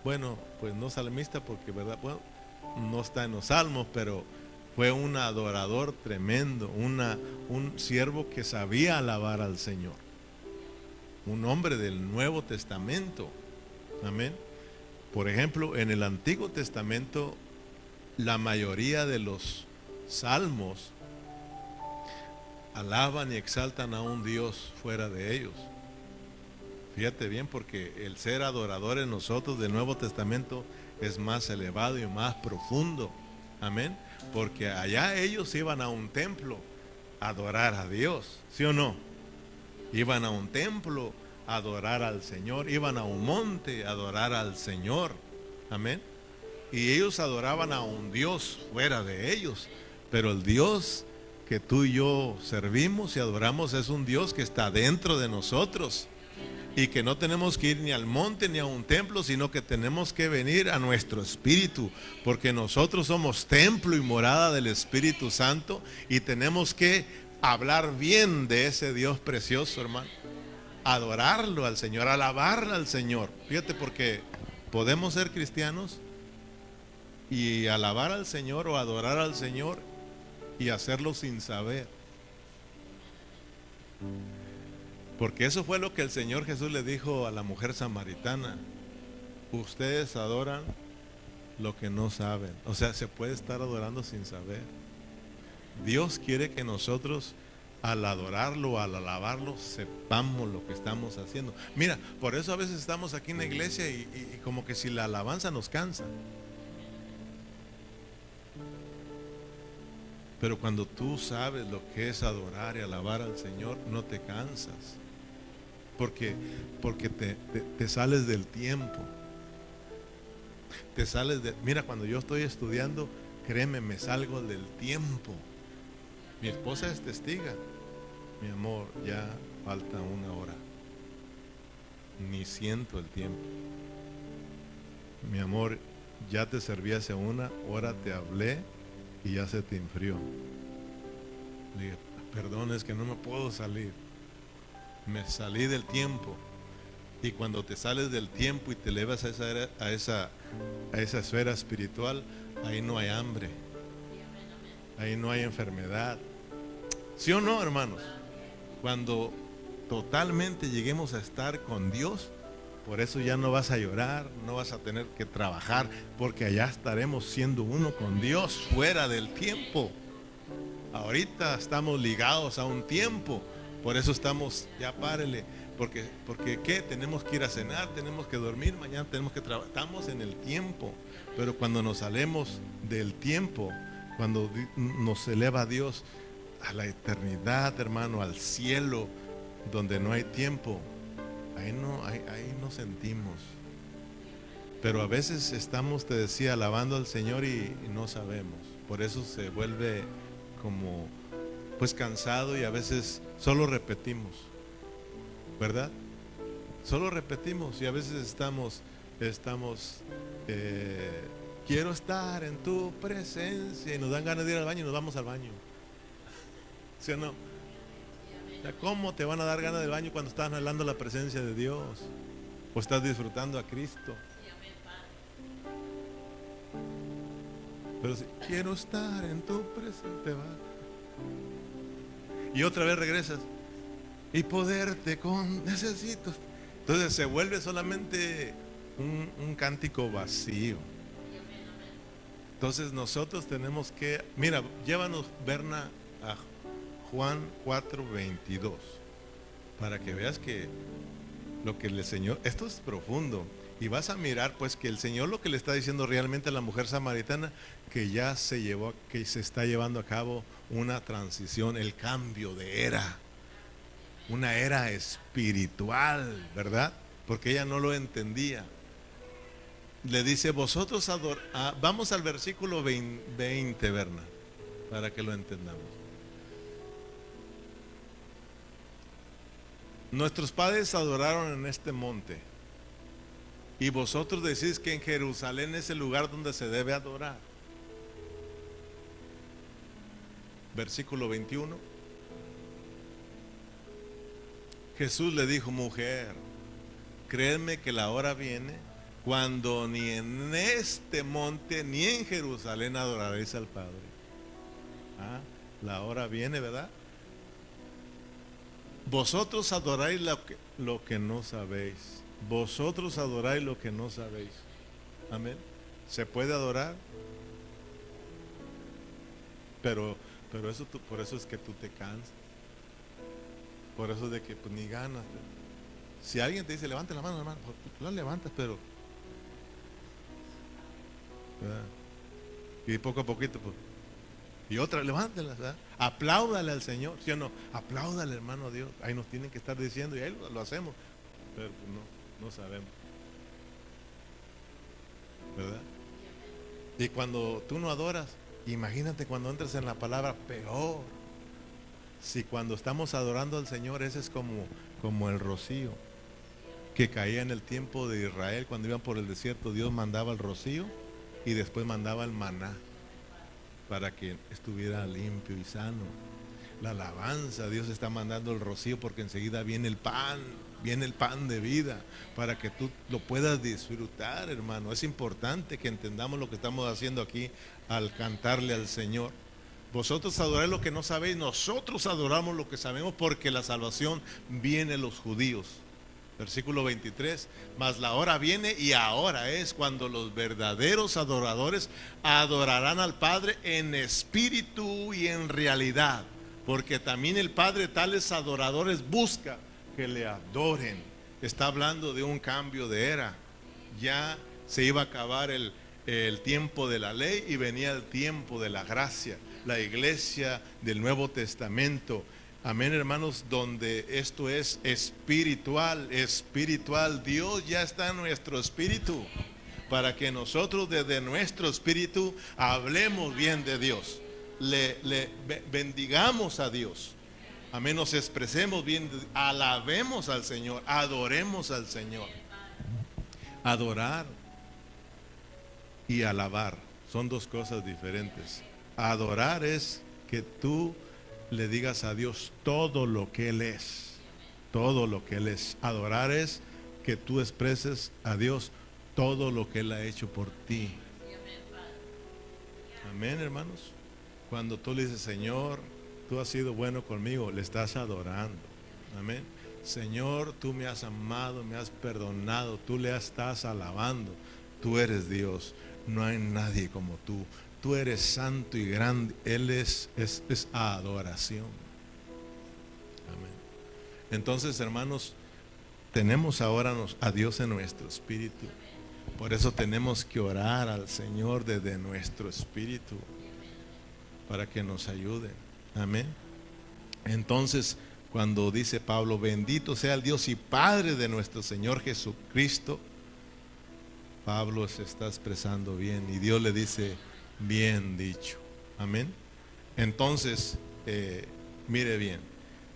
Bueno, pues no salmista porque, ¿verdad? Bueno, no está en los salmos, pero fue un adorador tremendo, un siervo que sabía alabar al Señor, un hombre del Nuevo Testamento. Amén. Por ejemplo, en el Antiguo Testamento, la mayoría de los salmos alaban y exaltan a un Dios fuera de ellos. Fíjate bien, porque el ser adorador en nosotros del Nuevo Testamento es más elevado y más profundo. Amén. Porque allá ellos iban a un templo a adorar a Dios, ¿sí o no? Iban a un templo a adorar al Señor, iban a un monte a adorar al Señor. Amén. Y ellos adoraban a un Dios fuera de ellos, pero el Dios que tú y yo servimos y adoramos es un Dios que está dentro de nosotros, y que no tenemos que ir ni al monte ni a un templo, sino que tenemos que venir a nuestro espíritu, porque nosotros somos templo y morada del Espíritu Santo, y tenemos que hablar bien de ese Dios precioso, hermano, adorarlo al Señor, alabarle al Señor. Fíjate, porque podemos ser cristianos y alabar al Señor o adorar al Señor y hacerlo sin saber. Porque eso fue lo que el Señor Jesús le dijo a la mujer samaritana: ustedes adoran lo que no saben. O sea, se puede estar adorando sin saber. Dios quiere que nosotros, al adorarlo, al alabarlo, sepamos lo que estamos haciendo. Mira, por eso a veces estamos aquí en la iglesia y como que si la alabanza nos cansa. Pero cuando tú sabes lo que es adorar y alabar al Señor, no te cansas. Porque te sales del tiempo. Mira, cuando yo estoy estudiando, créeme, me salgo del tiempo. Mi esposa es testiga. mi amor, ya falta una hora. Ni siento el tiempo. Mi amor, ya te serví hace una hora, te hablé y ya se te enfrió. Le dije, perdón, es que no me puedo salir. Me salí del tiempo. Y cuando te sales del tiempo y te elevas a esa esfera espiritual, ahí no hay hambre, ahí no hay enfermedad. ¿Sí o no, hermanos? Cuando totalmente lleguemos a estar con Dios, por eso ya no vas a llorar, no vas a tener que trabajar, porque allá estaremos siendo uno con Dios fuera del tiempo. Ahorita estamos ligados a un tiempo, por eso estamos, ya párele, porque ¿qué? Tenemos que ir a cenar, tenemos que dormir, mañana tenemos que trabajar, estamos en el tiempo. Pero cuando nos salemos del tiempo, cuando nos eleva Dios a la eternidad, hermano, al cielo, donde no hay tiempo, ahí no sentimos. Pero a veces estamos, te decía, alabando al Señor y no sabemos. Por eso se vuelve como pues cansado y a veces solo repetimos, ¿verdad? Solo repetimos y a veces estamos quiero estar en tu presencia y nos dan ganas de ir al baño y nos vamos al baño. ¿Sí o no? O sea, ¿cómo te van a dar ganas del baño cuando estás anhelando la presencia de Dios? ¿O estás disfrutando a Cristo? Pero si quiero estar en tu presencia, va. Y otra vez regresas y poderte necesito. Entonces se vuelve solamente un cántico vacío. Entonces nosotros tenemos que, mira, llévanos, Berna, a Juan 4:22, para que veas que lo que el Señor, esto es profundo, y vas a mirar pues que el Señor lo que le está diciendo realmente a la mujer samaritana, que ya que se está llevando a cabo una transición, el cambio de era, una era espiritual, ¿verdad? Porque ella no lo entendía. Le dice, vosotros vamos al versículo 20, Berna, para que lo entendamos. Nuestros padres adoraron en este monte, y vosotros decís que en Jerusalén es el lugar donde se debe adorar. Versículo 21. Jesús le dijo, mujer, créeme que la hora viene cuando ni en este monte ni en Jerusalén adoraréis al Padre. La hora viene, ¿verdad? Vosotros adoráis lo que no sabéis. Vosotros adoráis lo que no sabéis. Amén. ¿Se puede adorar? Pero eso por eso es que tú te cansas. Por eso es de que pues, ni ganas. Si alguien te dice levante la mano, hermano, pues, tú la levantas, pero ¿verdad? Y poco a poquito pues, y otra, levántela, ¿verdad? Apláudale al Señor, ¿sí o no? Apláudale, hermano, a Dios. Ahí nos tienen que estar diciendo y ahí lo hacemos, pero pues, no sabemos, ¿verdad? Y cuando tú no adoras, imagínate cuando entres en la palabra, peor. Si cuando estamos adorando al Señor, ese es como el rocío que caía en el tiempo de Israel cuando iban por el desierto. Dios mandaba el rocío y después mandaba el maná para que estuviera limpio y sano. La alabanza, Dios está mandando el rocío porque enseguida viene el pan de vida para que tú lo puedas disfrutar, hermano. Es importante que entendamos lo que estamos haciendo aquí al cantarle al Señor. Vosotros adoráis lo que no sabéis, nosotros adoramos lo que sabemos, porque la salvación viene a los judíos. Versículo 23, mas la hora viene y ahora es cuando los verdaderos adoradores adorarán al Padre en espíritu y en realidad, porque también el Padre tales adoradores busca que le adoren. Está hablando de un cambio de era. Ya se iba a acabar el tiempo de la ley y venía el tiempo de la gracia, la iglesia del Nuevo Testamento. Amén, hermanos, donde esto es espiritual. Dios ya está en nuestro espíritu, para que nosotros desde nuestro espíritu hablemos bien de Dios, le bendigamos a Dios. Amén, nos expresemos bien, alabemos al Señor, adoremos al Señor. Adorar y alabar son dos cosas diferentes. Adorar es que tú le digas a Dios todo lo que Él es, todo lo que Él es. Adorar es que tú expreses a Dios todo lo que Él ha hecho por ti. Amén, hermanos. Cuando tú le dices, Señor, tú has sido bueno conmigo, le estás adorando. Amén. Señor, tú me has amado, me has perdonado, tú le estás alabando. Tú eres Dios, no hay nadie como tú. Tú eres santo y grande. Él es adoración. Amén. Entonces, hermanos, tenemos ahora a Dios en nuestro espíritu. Por eso tenemos que orar al Señor desde nuestro espíritu para que nos ayude. Amén. Entonces, cuando dice Pablo, bendito sea el Dios y Padre de nuestro Señor Jesucristo, Pablo se está expresando bien y Dios le dice, bien dicho. Amén. Entonces, mire bien,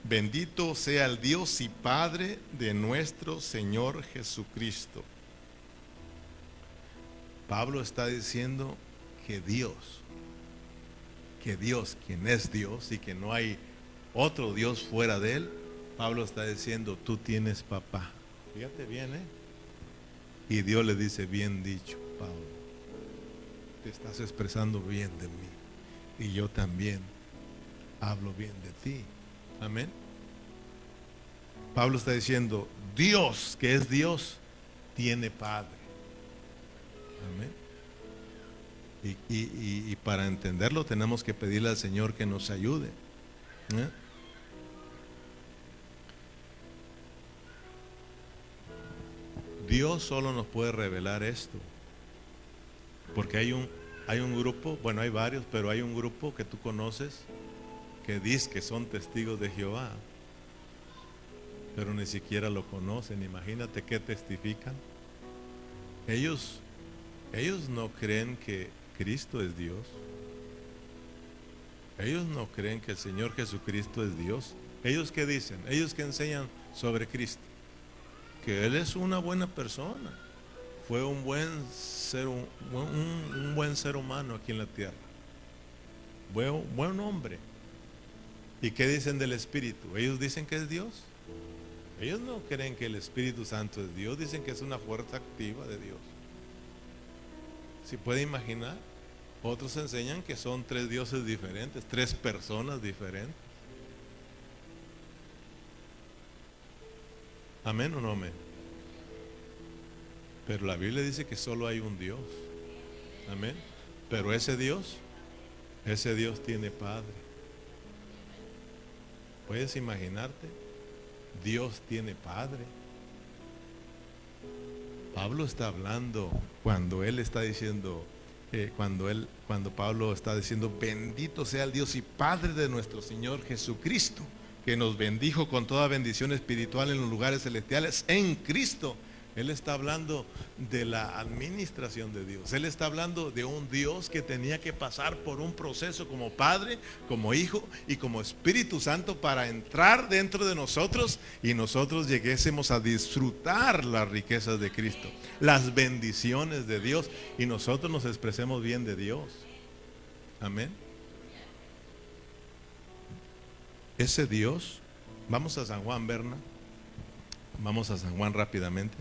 bendito sea el Dios y Padre de nuestro Señor Jesucristo. Pablo está diciendo que Dios, quien es Dios y que no hay otro Dios fuera de Él, Pablo está diciendo, tú tienes papá. Fíjate bien, Y Dios le dice, bien dicho, Pablo, te estás expresando bien de mí. Y yo también hablo bien de ti. Amén. Pablo está diciendo, Dios, que es Dios, tiene Padre. Amén. Y para entenderlo tenemos que pedirle al Señor que nos ayude. Dios solo nos puede revelar esto. Porque hay un grupo, bueno, hay varios, pero hay un grupo que tú conoces que dice que son testigos de Jehová, pero ni siquiera lo conocen. Imagínate qué testifican. Ellos no creen que Cristo es Dios. Ellos no creen que el Señor Jesucristo es Dios. ¿Ellos qué dicen? Ellos que enseñan sobre Cristo, que Él es una buena persona, fue un buen ser humano aquí en la tierra, buen hombre. ¿Y qué dicen del Espíritu? Ellos dicen que es Dios. Ellos no creen que el Espíritu Santo es Dios, dicen que es una fuerza activa de Dios. ¿Se puede imaginar? Otros enseñan que son tres dioses diferentes, tres personas diferentes. ¿Amén o no amén? Pero la Biblia dice que solo hay un Dios. Amén. Pero ese Dios tiene Padre. ¿Puedes imaginarte? Dios tiene Padre. Pablo está hablando cuando él está diciendo, cuando Pablo está diciendo, bendito sea el Dios y Padre de nuestro Señor Jesucristo, que nos bendijo con toda bendición espiritual en los lugares celestiales en Cristo. Él está hablando de la administración de Dios. Él está hablando de un Dios que tenía que pasar por un proceso como Padre, como Hijo y como Espíritu Santo para entrar dentro de nosotros y nosotros lleguésemos a disfrutar las riquezas de Cristo, las bendiciones de Dios y nosotros nos expresemos bien de Dios. Amén. Ese Dios, vamos a San Juan, Berna. Vamos a San Juan rápidamente.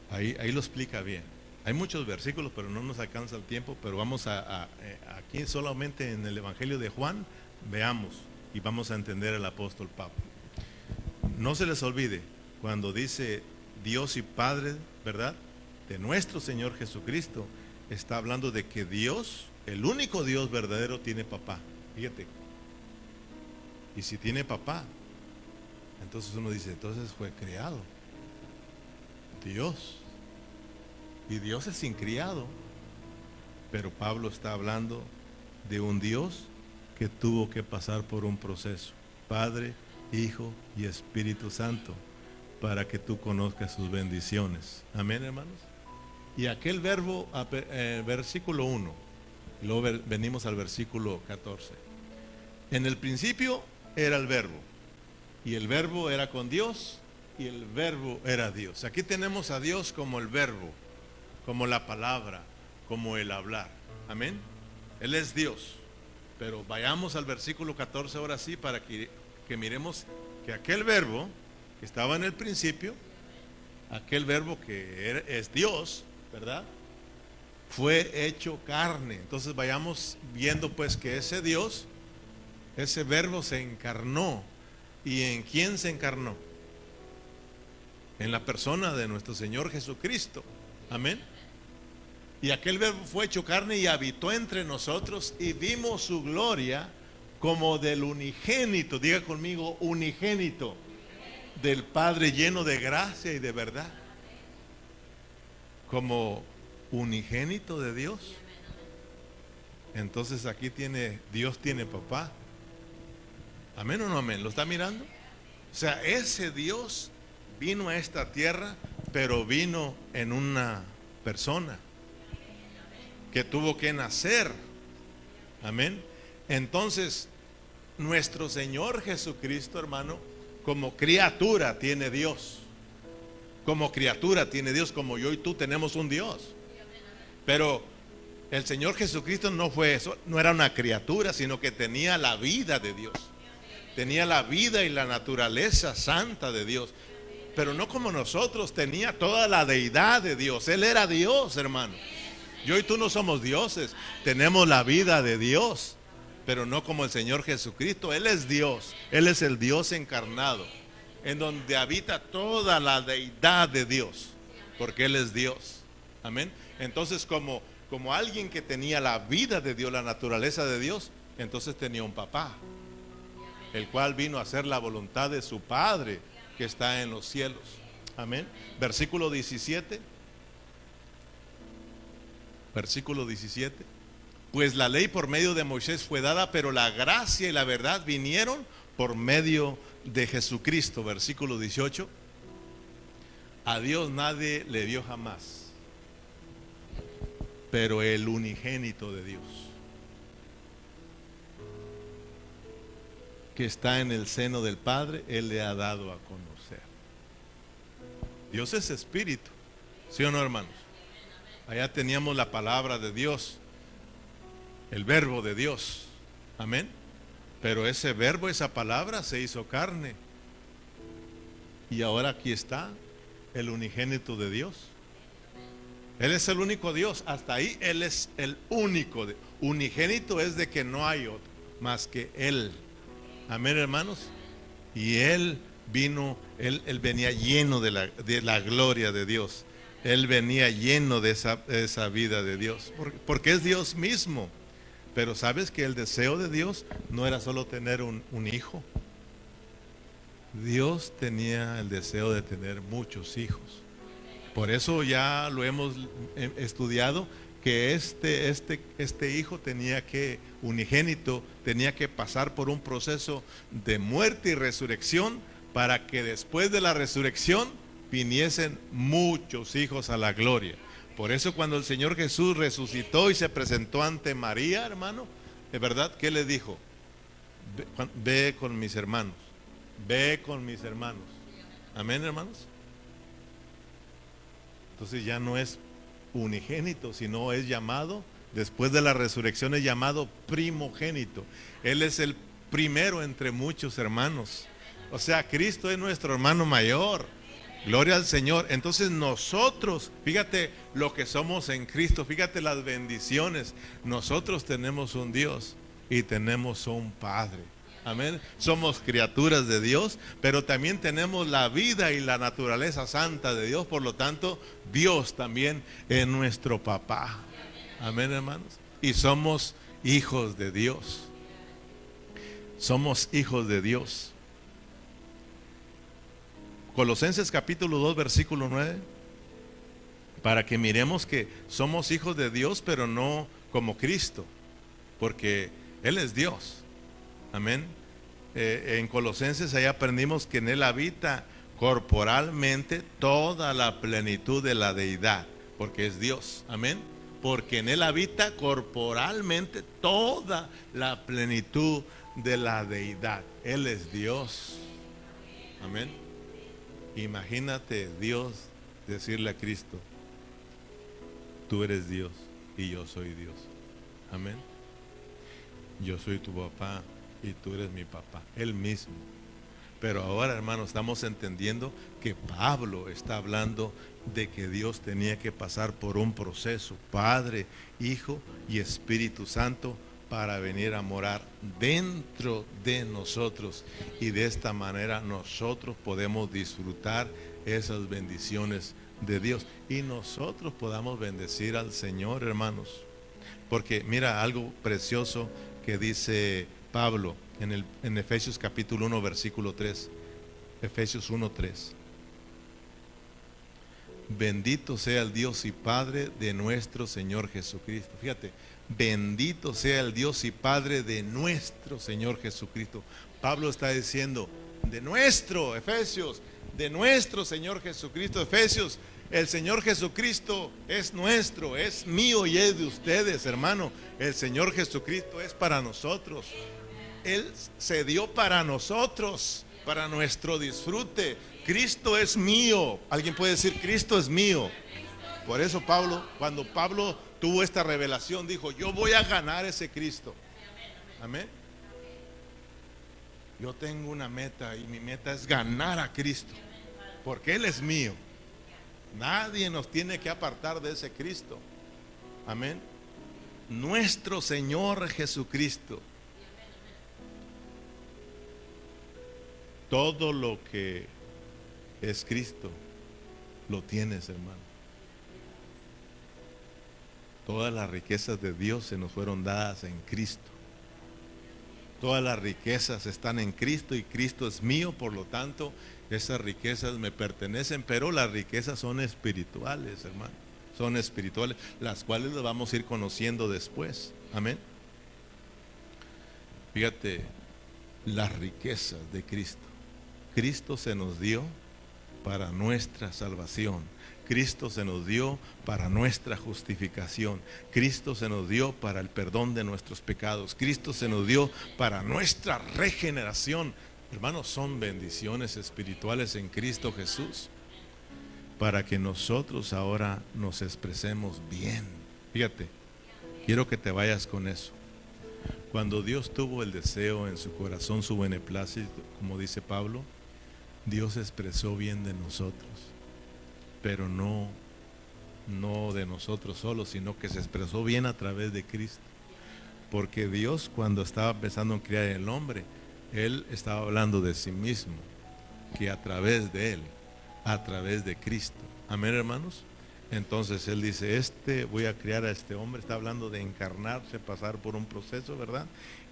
Ahí lo explica bien. Hay muchos versículos, pero no nos alcanza el tiempo. Pero vamos aquí solamente en el Evangelio de Juan, veamos y vamos a entender el apóstol Pablo. No se les olvide, cuando dice Dios y Padre, ¿verdad?, de nuestro Señor Jesucristo, está hablando de que Dios, el único Dios verdadero, tiene papá. Fíjate. Y si tiene papá, entonces uno dice, entonces fue creado Dios. Y Dios es incriado. Pero Pablo está hablando de un Dios que tuvo que pasar por un proceso. Padre, Hijo y Espíritu Santo, para que tú conozcas sus bendiciones. Amén, hermanos. Y aquel verbo, versículo 1, Y luego venimos al versículo 14. En el principio era el verbo, y el verbo era con Dios, y el verbo era Dios. Aquí tenemos a Dios como el verbo, como la palabra, como el hablar. Amén. Él es Dios. Pero vayamos al versículo 14 ahora sí, para que miremos que aquel verbo que estaba en el principio, aquel verbo que es Dios, ¿verdad?, fue hecho carne. Entonces vayamos viendo pues que ese Dios, ese verbo se encarnó. ¿Y en quién se encarnó? En la persona de nuestro Señor Jesucristo. Amén. Y aquel verbo fue hecho carne y habitó entre nosotros, y vimos su gloria como del unigénito, diga conmigo, unigénito, del Padre, lleno de gracia y de verdad. Como unigénito de Dios. Entonces aquí Dios tiene papá. Amén o no amén. ¿Lo está mirando? O sea, ese Dios vino a esta tierra, pero vino en una persona que tuvo que nacer. Amén. Entonces nuestro Señor Jesucristo, hermano, como criatura tiene Dios. Como criatura tiene Dios, como yo y tú tenemos un Dios. Pero el Señor Jesucristo no fue eso, no era una criatura, sino que tenía la vida de Dios. Tenía la vida y la naturaleza santa de Dios. Pero no como nosotros, tenía toda la deidad de Dios. Él era Dios, hermano. Yo y tú no somos dioses, tenemos la vida de Dios, pero no como el Señor Jesucristo. Él es Dios, Él es el Dios encarnado, en donde habita toda la deidad de Dios, porque Él es Dios. Amén. Entonces como alguien que tenía la vida de Dios, la naturaleza de Dios, entonces tenía un papá, el cual vino a hacer la voluntad de su Padre que está en los cielos. Amén. Versículo 17. Versículo 17. Pues la ley por medio de Moisés fue dada, pero la gracia y la verdad vinieron por medio de Jesucristo. Versículo 18. A Dios nadie le vio jamás, pero el unigénito de Dios, que está en el seno del Padre, Él le ha dado a conocer. Dios es espíritu, ¿sí o no, hermanos? Allá teníamos la palabra de Dios, el verbo de Dios. Amén. Pero ese verbo, esa palabra se hizo carne, y ahora aquí está el unigénito de Dios. Él es el único Dios. Hasta ahí Él es el único. Unigénito es de que no hay otro más que Él. Amén, hermanos. Y Él vino, Él venía lleno de la gloria de Dios. Él venía lleno de esa vida de Dios, porque es Dios mismo. Pero sabes que el deseo de Dios no era solo tener un hijo. Dios tenía el deseo de tener muchos hijos. Por eso ya lo hemos estudiado, que este hijo unigénito, tenía que pasar por un proceso de muerte y resurrección, para que después de la resurrección viniesen muchos hijos a la gloria. Por eso cuando el Señor Jesús resucitó y se presentó ante María, hermano, ¿es verdad? ¿Qué le dijo? Ve con mis hermanos, ve con mis hermanos. Amén, hermanos. Entonces ya no es unigénito, sino es llamado, después de la resurrección es llamado primogénito. Él es el primero entre muchos hermanos. O sea, Cristo es nuestro hermano mayor. Gloria al Señor. Entonces nosotros, fíjate lo que somos en Cristo, fíjate las bendiciones. Nosotros tenemos un Dios y tenemos un Padre. Amén. Somos criaturas de Dios, pero también tenemos la vida y la naturaleza santa de Dios. Por lo tanto, Dios también es nuestro papá. Amén, hermanos. Y somos hijos de Dios. Somos hijos de Dios. Colosenses capítulo 2, versículo 9. Para que miremos que somos hijos de Dios, pero no como Cristo, porque Él es Dios. Amén. En Colosenses ahí aprendimos que en Él habita corporalmente toda la plenitud de la deidad, porque es Dios. Amén. porque en Él habita corporalmente toda la plenitud de la deidad. Él es Dios. Amén. Imagínate Dios decirle a Cristo: tú eres Dios y yo soy Dios. Amén. Yo soy tu papá y tú eres mi papá. Él mismo. Pero ahora, hermanos, estamos entendiendo que Pablo está hablando de que Dios tenía que pasar por un proceso, Padre, Hijo y Espíritu Santo, para venir a morar dentro de nosotros. Y de esta manera nosotros podemos disfrutar esas bendiciones de Dios. Y nosotros podamos bendecir al Señor, hermanos. Porque mira algo precioso que dice Pablo en Efesios capítulo 1, versículo 3. Efesios 1, 3. Bendito sea el Dios y Padre de nuestro Señor Jesucristo. Fíjate, bendito sea el Dios y Padre de nuestro Señor Jesucristo. Pablo está diciendo, de nuestro, Efesios, de nuestro Señor Jesucristo. Efesios, el Señor Jesucristo es nuestro, es mío y es de ustedes, hermano. El Señor Jesucristo es para nosotros. Él se dio para nosotros, para nuestro disfrute. Cristo es mío. Alguien puede decir, Cristo es mío. Por eso Pablo, cuando Pablo tuvo esta revelación, dijo, yo voy a ganar ese Cristo. Amén. Yo tengo una meta y mi meta es ganar a Cristo, porque Él es mío. Nadie nos tiene que apartar de ese Cristo. Amén. Nuestro Señor Jesucristo. Todo lo que es Cristo lo tienes, hermano. Todas las riquezas de Dios se nos fueron dadas en Cristo. Todas las riquezas están en Cristo y Cristo es mío, por lo tanto esas riquezas me pertenecen, pero las riquezas son espirituales, hermano. Son espirituales, las cuales las vamos a ir conociendo después. Amén. Fíjate, las riquezas de Cristo. Cristo se nos dio para nuestra salvación. Cristo se nos dio para nuestra justificación. Cristo se nos dio para el perdón de nuestros pecados. Cristo se nos dio para nuestra regeneración. Hermanos, son bendiciones espirituales en Cristo Jesús, para que nosotros ahora nos expresemos bien. Fíjate, quiero que te vayas con eso. Cuando Dios tuvo el deseo en su corazón, su beneplácito, como dice Pablo, Dios expresó bien de nosotros, pero no de nosotros solos, sino que se expresó bien a través de Cristo. Porque Dios, cuando estaba pensando en crear el hombre, Él estaba hablando de sí mismo, que a través de Él, a través de Cristo. Amén, hermanos. Entonces Él dice, voy a crear a este hombre. Está hablando de encarnarse, pasar por un proceso, ¿verdad?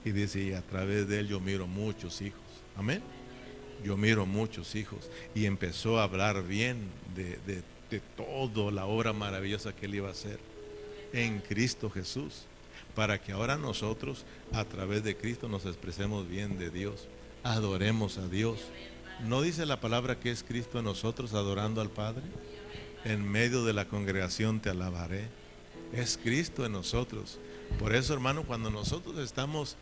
Y dice, y a través de Él yo miro muchos hijos. Amén. Yo miro muchos hijos. Y empezó a hablar bien de toda la obra maravillosa que Él iba a hacer en Cristo Jesús, para que ahora nosotros a través de Cristo nos expresemos bien de Dios, adoremos a Dios. ¿No dice la palabra que es Cristo en nosotros adorando al Padre? En medio de la congregación te alabaré. Es Cristo en nosotros. Por eso, hermano, cuando nosotros estamos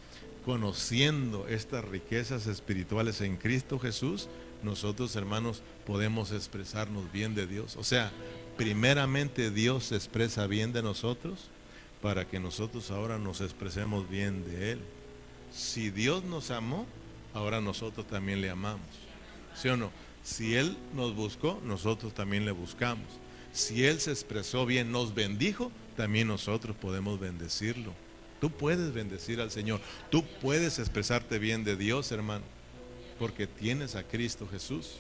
conociendo estas riquezas espirituales en Cristo Jesús, nosotros, hermanos, podemos expresarnos bien de Dios. O sea, primeramente Dios se expresa bien de nosotros para que nosotros ahora nos expresemos bien de Él. Si Dios nos amó, ahora nosotros también le amamos. ¿Sí o no? Si Él nos buscó, nosotros también le buscamos. Si Él se expresó bien, nos bendijo, también nosotros podemos bendecirlo. Tú puedes bendecir al Señor. Tú puedes expresarte bien de Dios, hermano, porque tienes a Cristo Jesús.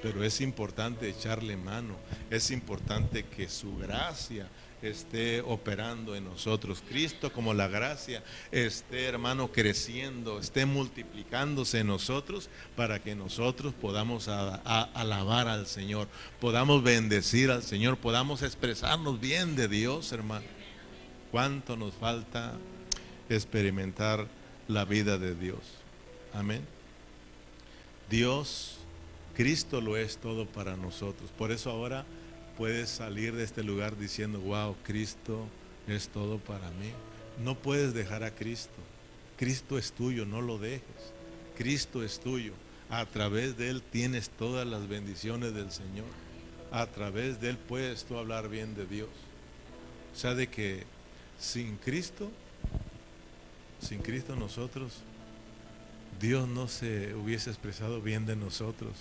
Pero es importante echarle mano. Es importante que su gracia esté operando en nosotros. Cristo, como la gracia, esté, hermano, creciendo, esté multiplicándose en nosotros, para que nosotros podamos alabar al Señor, podamos bendecir al Señor, podamos expresarnos bien de Dios, hermano. ¿Cuánto nos falta experimentar la vida de Dios? Amén. Dios, Cristo lo es todo para nosotros. Por eso ahora puedes salir de este lugar diciendo, wow, Cristo es todo para mí. No puedes dejar a Cristo. Cristo es tuyo, no lo dejes. Cristo es tuyo. A través de Él tienes todas las bendiciones del Señor. A través de Él puedes tú hablar bien de Dios. O sea, de que sin Cristo nosotros, Dios no se hubiese expresado bien de nosotros.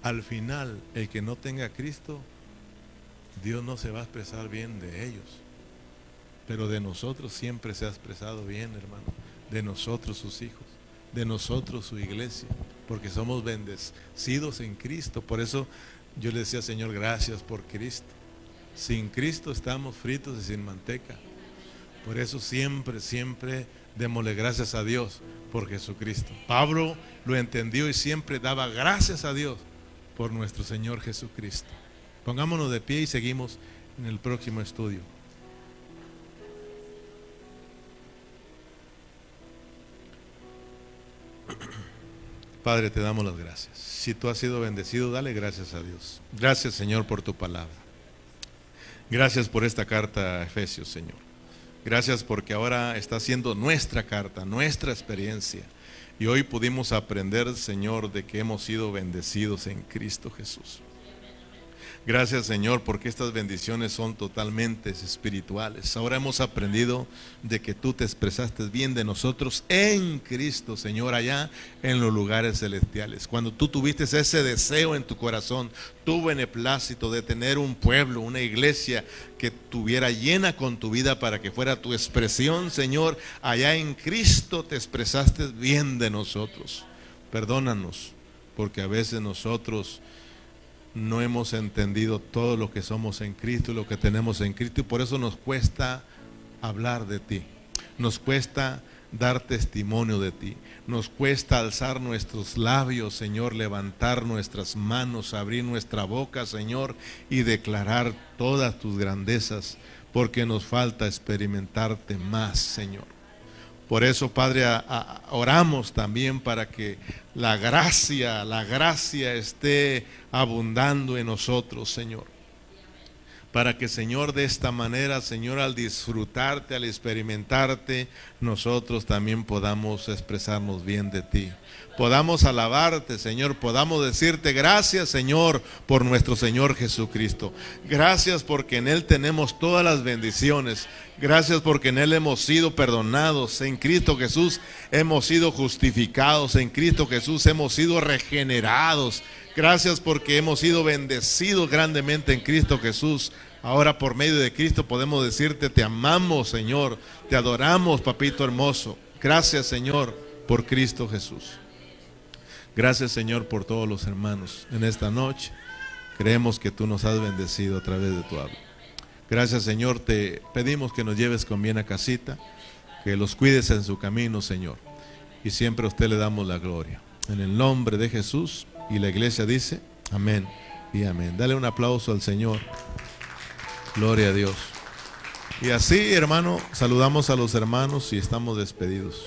Al final, el que no tenga a Cristo, Dios no se va a expresar bien de ellos. Pero de nosotros siempre se ha expresado bien, hermano. De nosotros sus hijos, de nosotros su iglesia, porque somos bendecidos en Cristo. Por eso yo le decía, Señor, gracias por Cristo. Sin Cristo estamos fritos y sin manteca. Por eso siempre démosle gracias a Dios por Jesucristo. Pablo lo entendió y siempre daba gracias a Dios por nuestro Señor Jesucristo. Pongámonos de pie y seguimos en el próximo estudio. Padre, te damos las gracias. Si tú has sido bendecido, dale gracias a Dios. Gracias, Señor, por tu palabra. Gracias por esta carta a Efesios, Señor. Gracias porque ahora está siendo nuestra carta, nuestra experiencia. Y hoy pudimos aprender, Señor, de que hemos sido bendecidos en Cristo Jesús. Gracias, Señor, porque estas bendiciones son totalmente espirituales. Ahora hemos aprendido de que tú te expresaste bien de nosotros en Cristo, Señor, allá en los lugares celestiales. Cuando tú tuviste ese deseo en tu corazón, tu beneplácito de tener un pueblo, una iglesia que tuviera llena con tu vida para que fuera tu expresión, Señor, allá en Cristo te expresaste bien de nosotros. Perdónanos, porque a veces nosotros no hemos entendido todo lo que somos en Cristo y lo que tenemos en Cristo, y por eso nos cuesta hablar de ti, nos cuesta dar testimonio de ti, nos cuesta alzar nuestros labios, Señor, levantar nuestras manos, abrir nuestra boca, Señor, y declarar todas tus grandezas, porque nos falta experimentarte más, Señor. Por eso, Padre, oramos también para que la gracia esté abundando en nosotros, Señor. Para que, Señor, de esta manera, Señor, al disfrutarte, al experimentarte, nosotros también podamos expresarnos bien de ti. Podamos alabarte, Señor, podamos decirte gracias, Señor, por nuestro Señor Jesucristo. Gracias porque en Él tenemos todas las bendiciones. Gracias porque en Él hemos sido perdonados. En Cristo Jesús hemos sido justificados. En Cristo Jesús hemos sido regenerados. Gracias porque hemos sido bendecidos grandemente en Cristo Jesús. Ahora por medio de Cristo podemos decirte, te amamos, Señor. Te adoramos, papito hermoso. Gracias, Señor, por Cristo Jesús. Gracias, Señor, por todos los hermanos en esta noche. Creemos que tú nos has bendecido a través de tu habla. Gracias, Señor, te pedimos que nos lleves con bien a casita, que los cuides en su camino, Señor. Y siempre a usted le damos la gloria. En el nombre de Jesús. Y la iglesia dice, amén y amén. Dale un aplauso al Señor. Gloria a Dios. Y así, hermano, saludamos a los hermanos y estamos despedidos.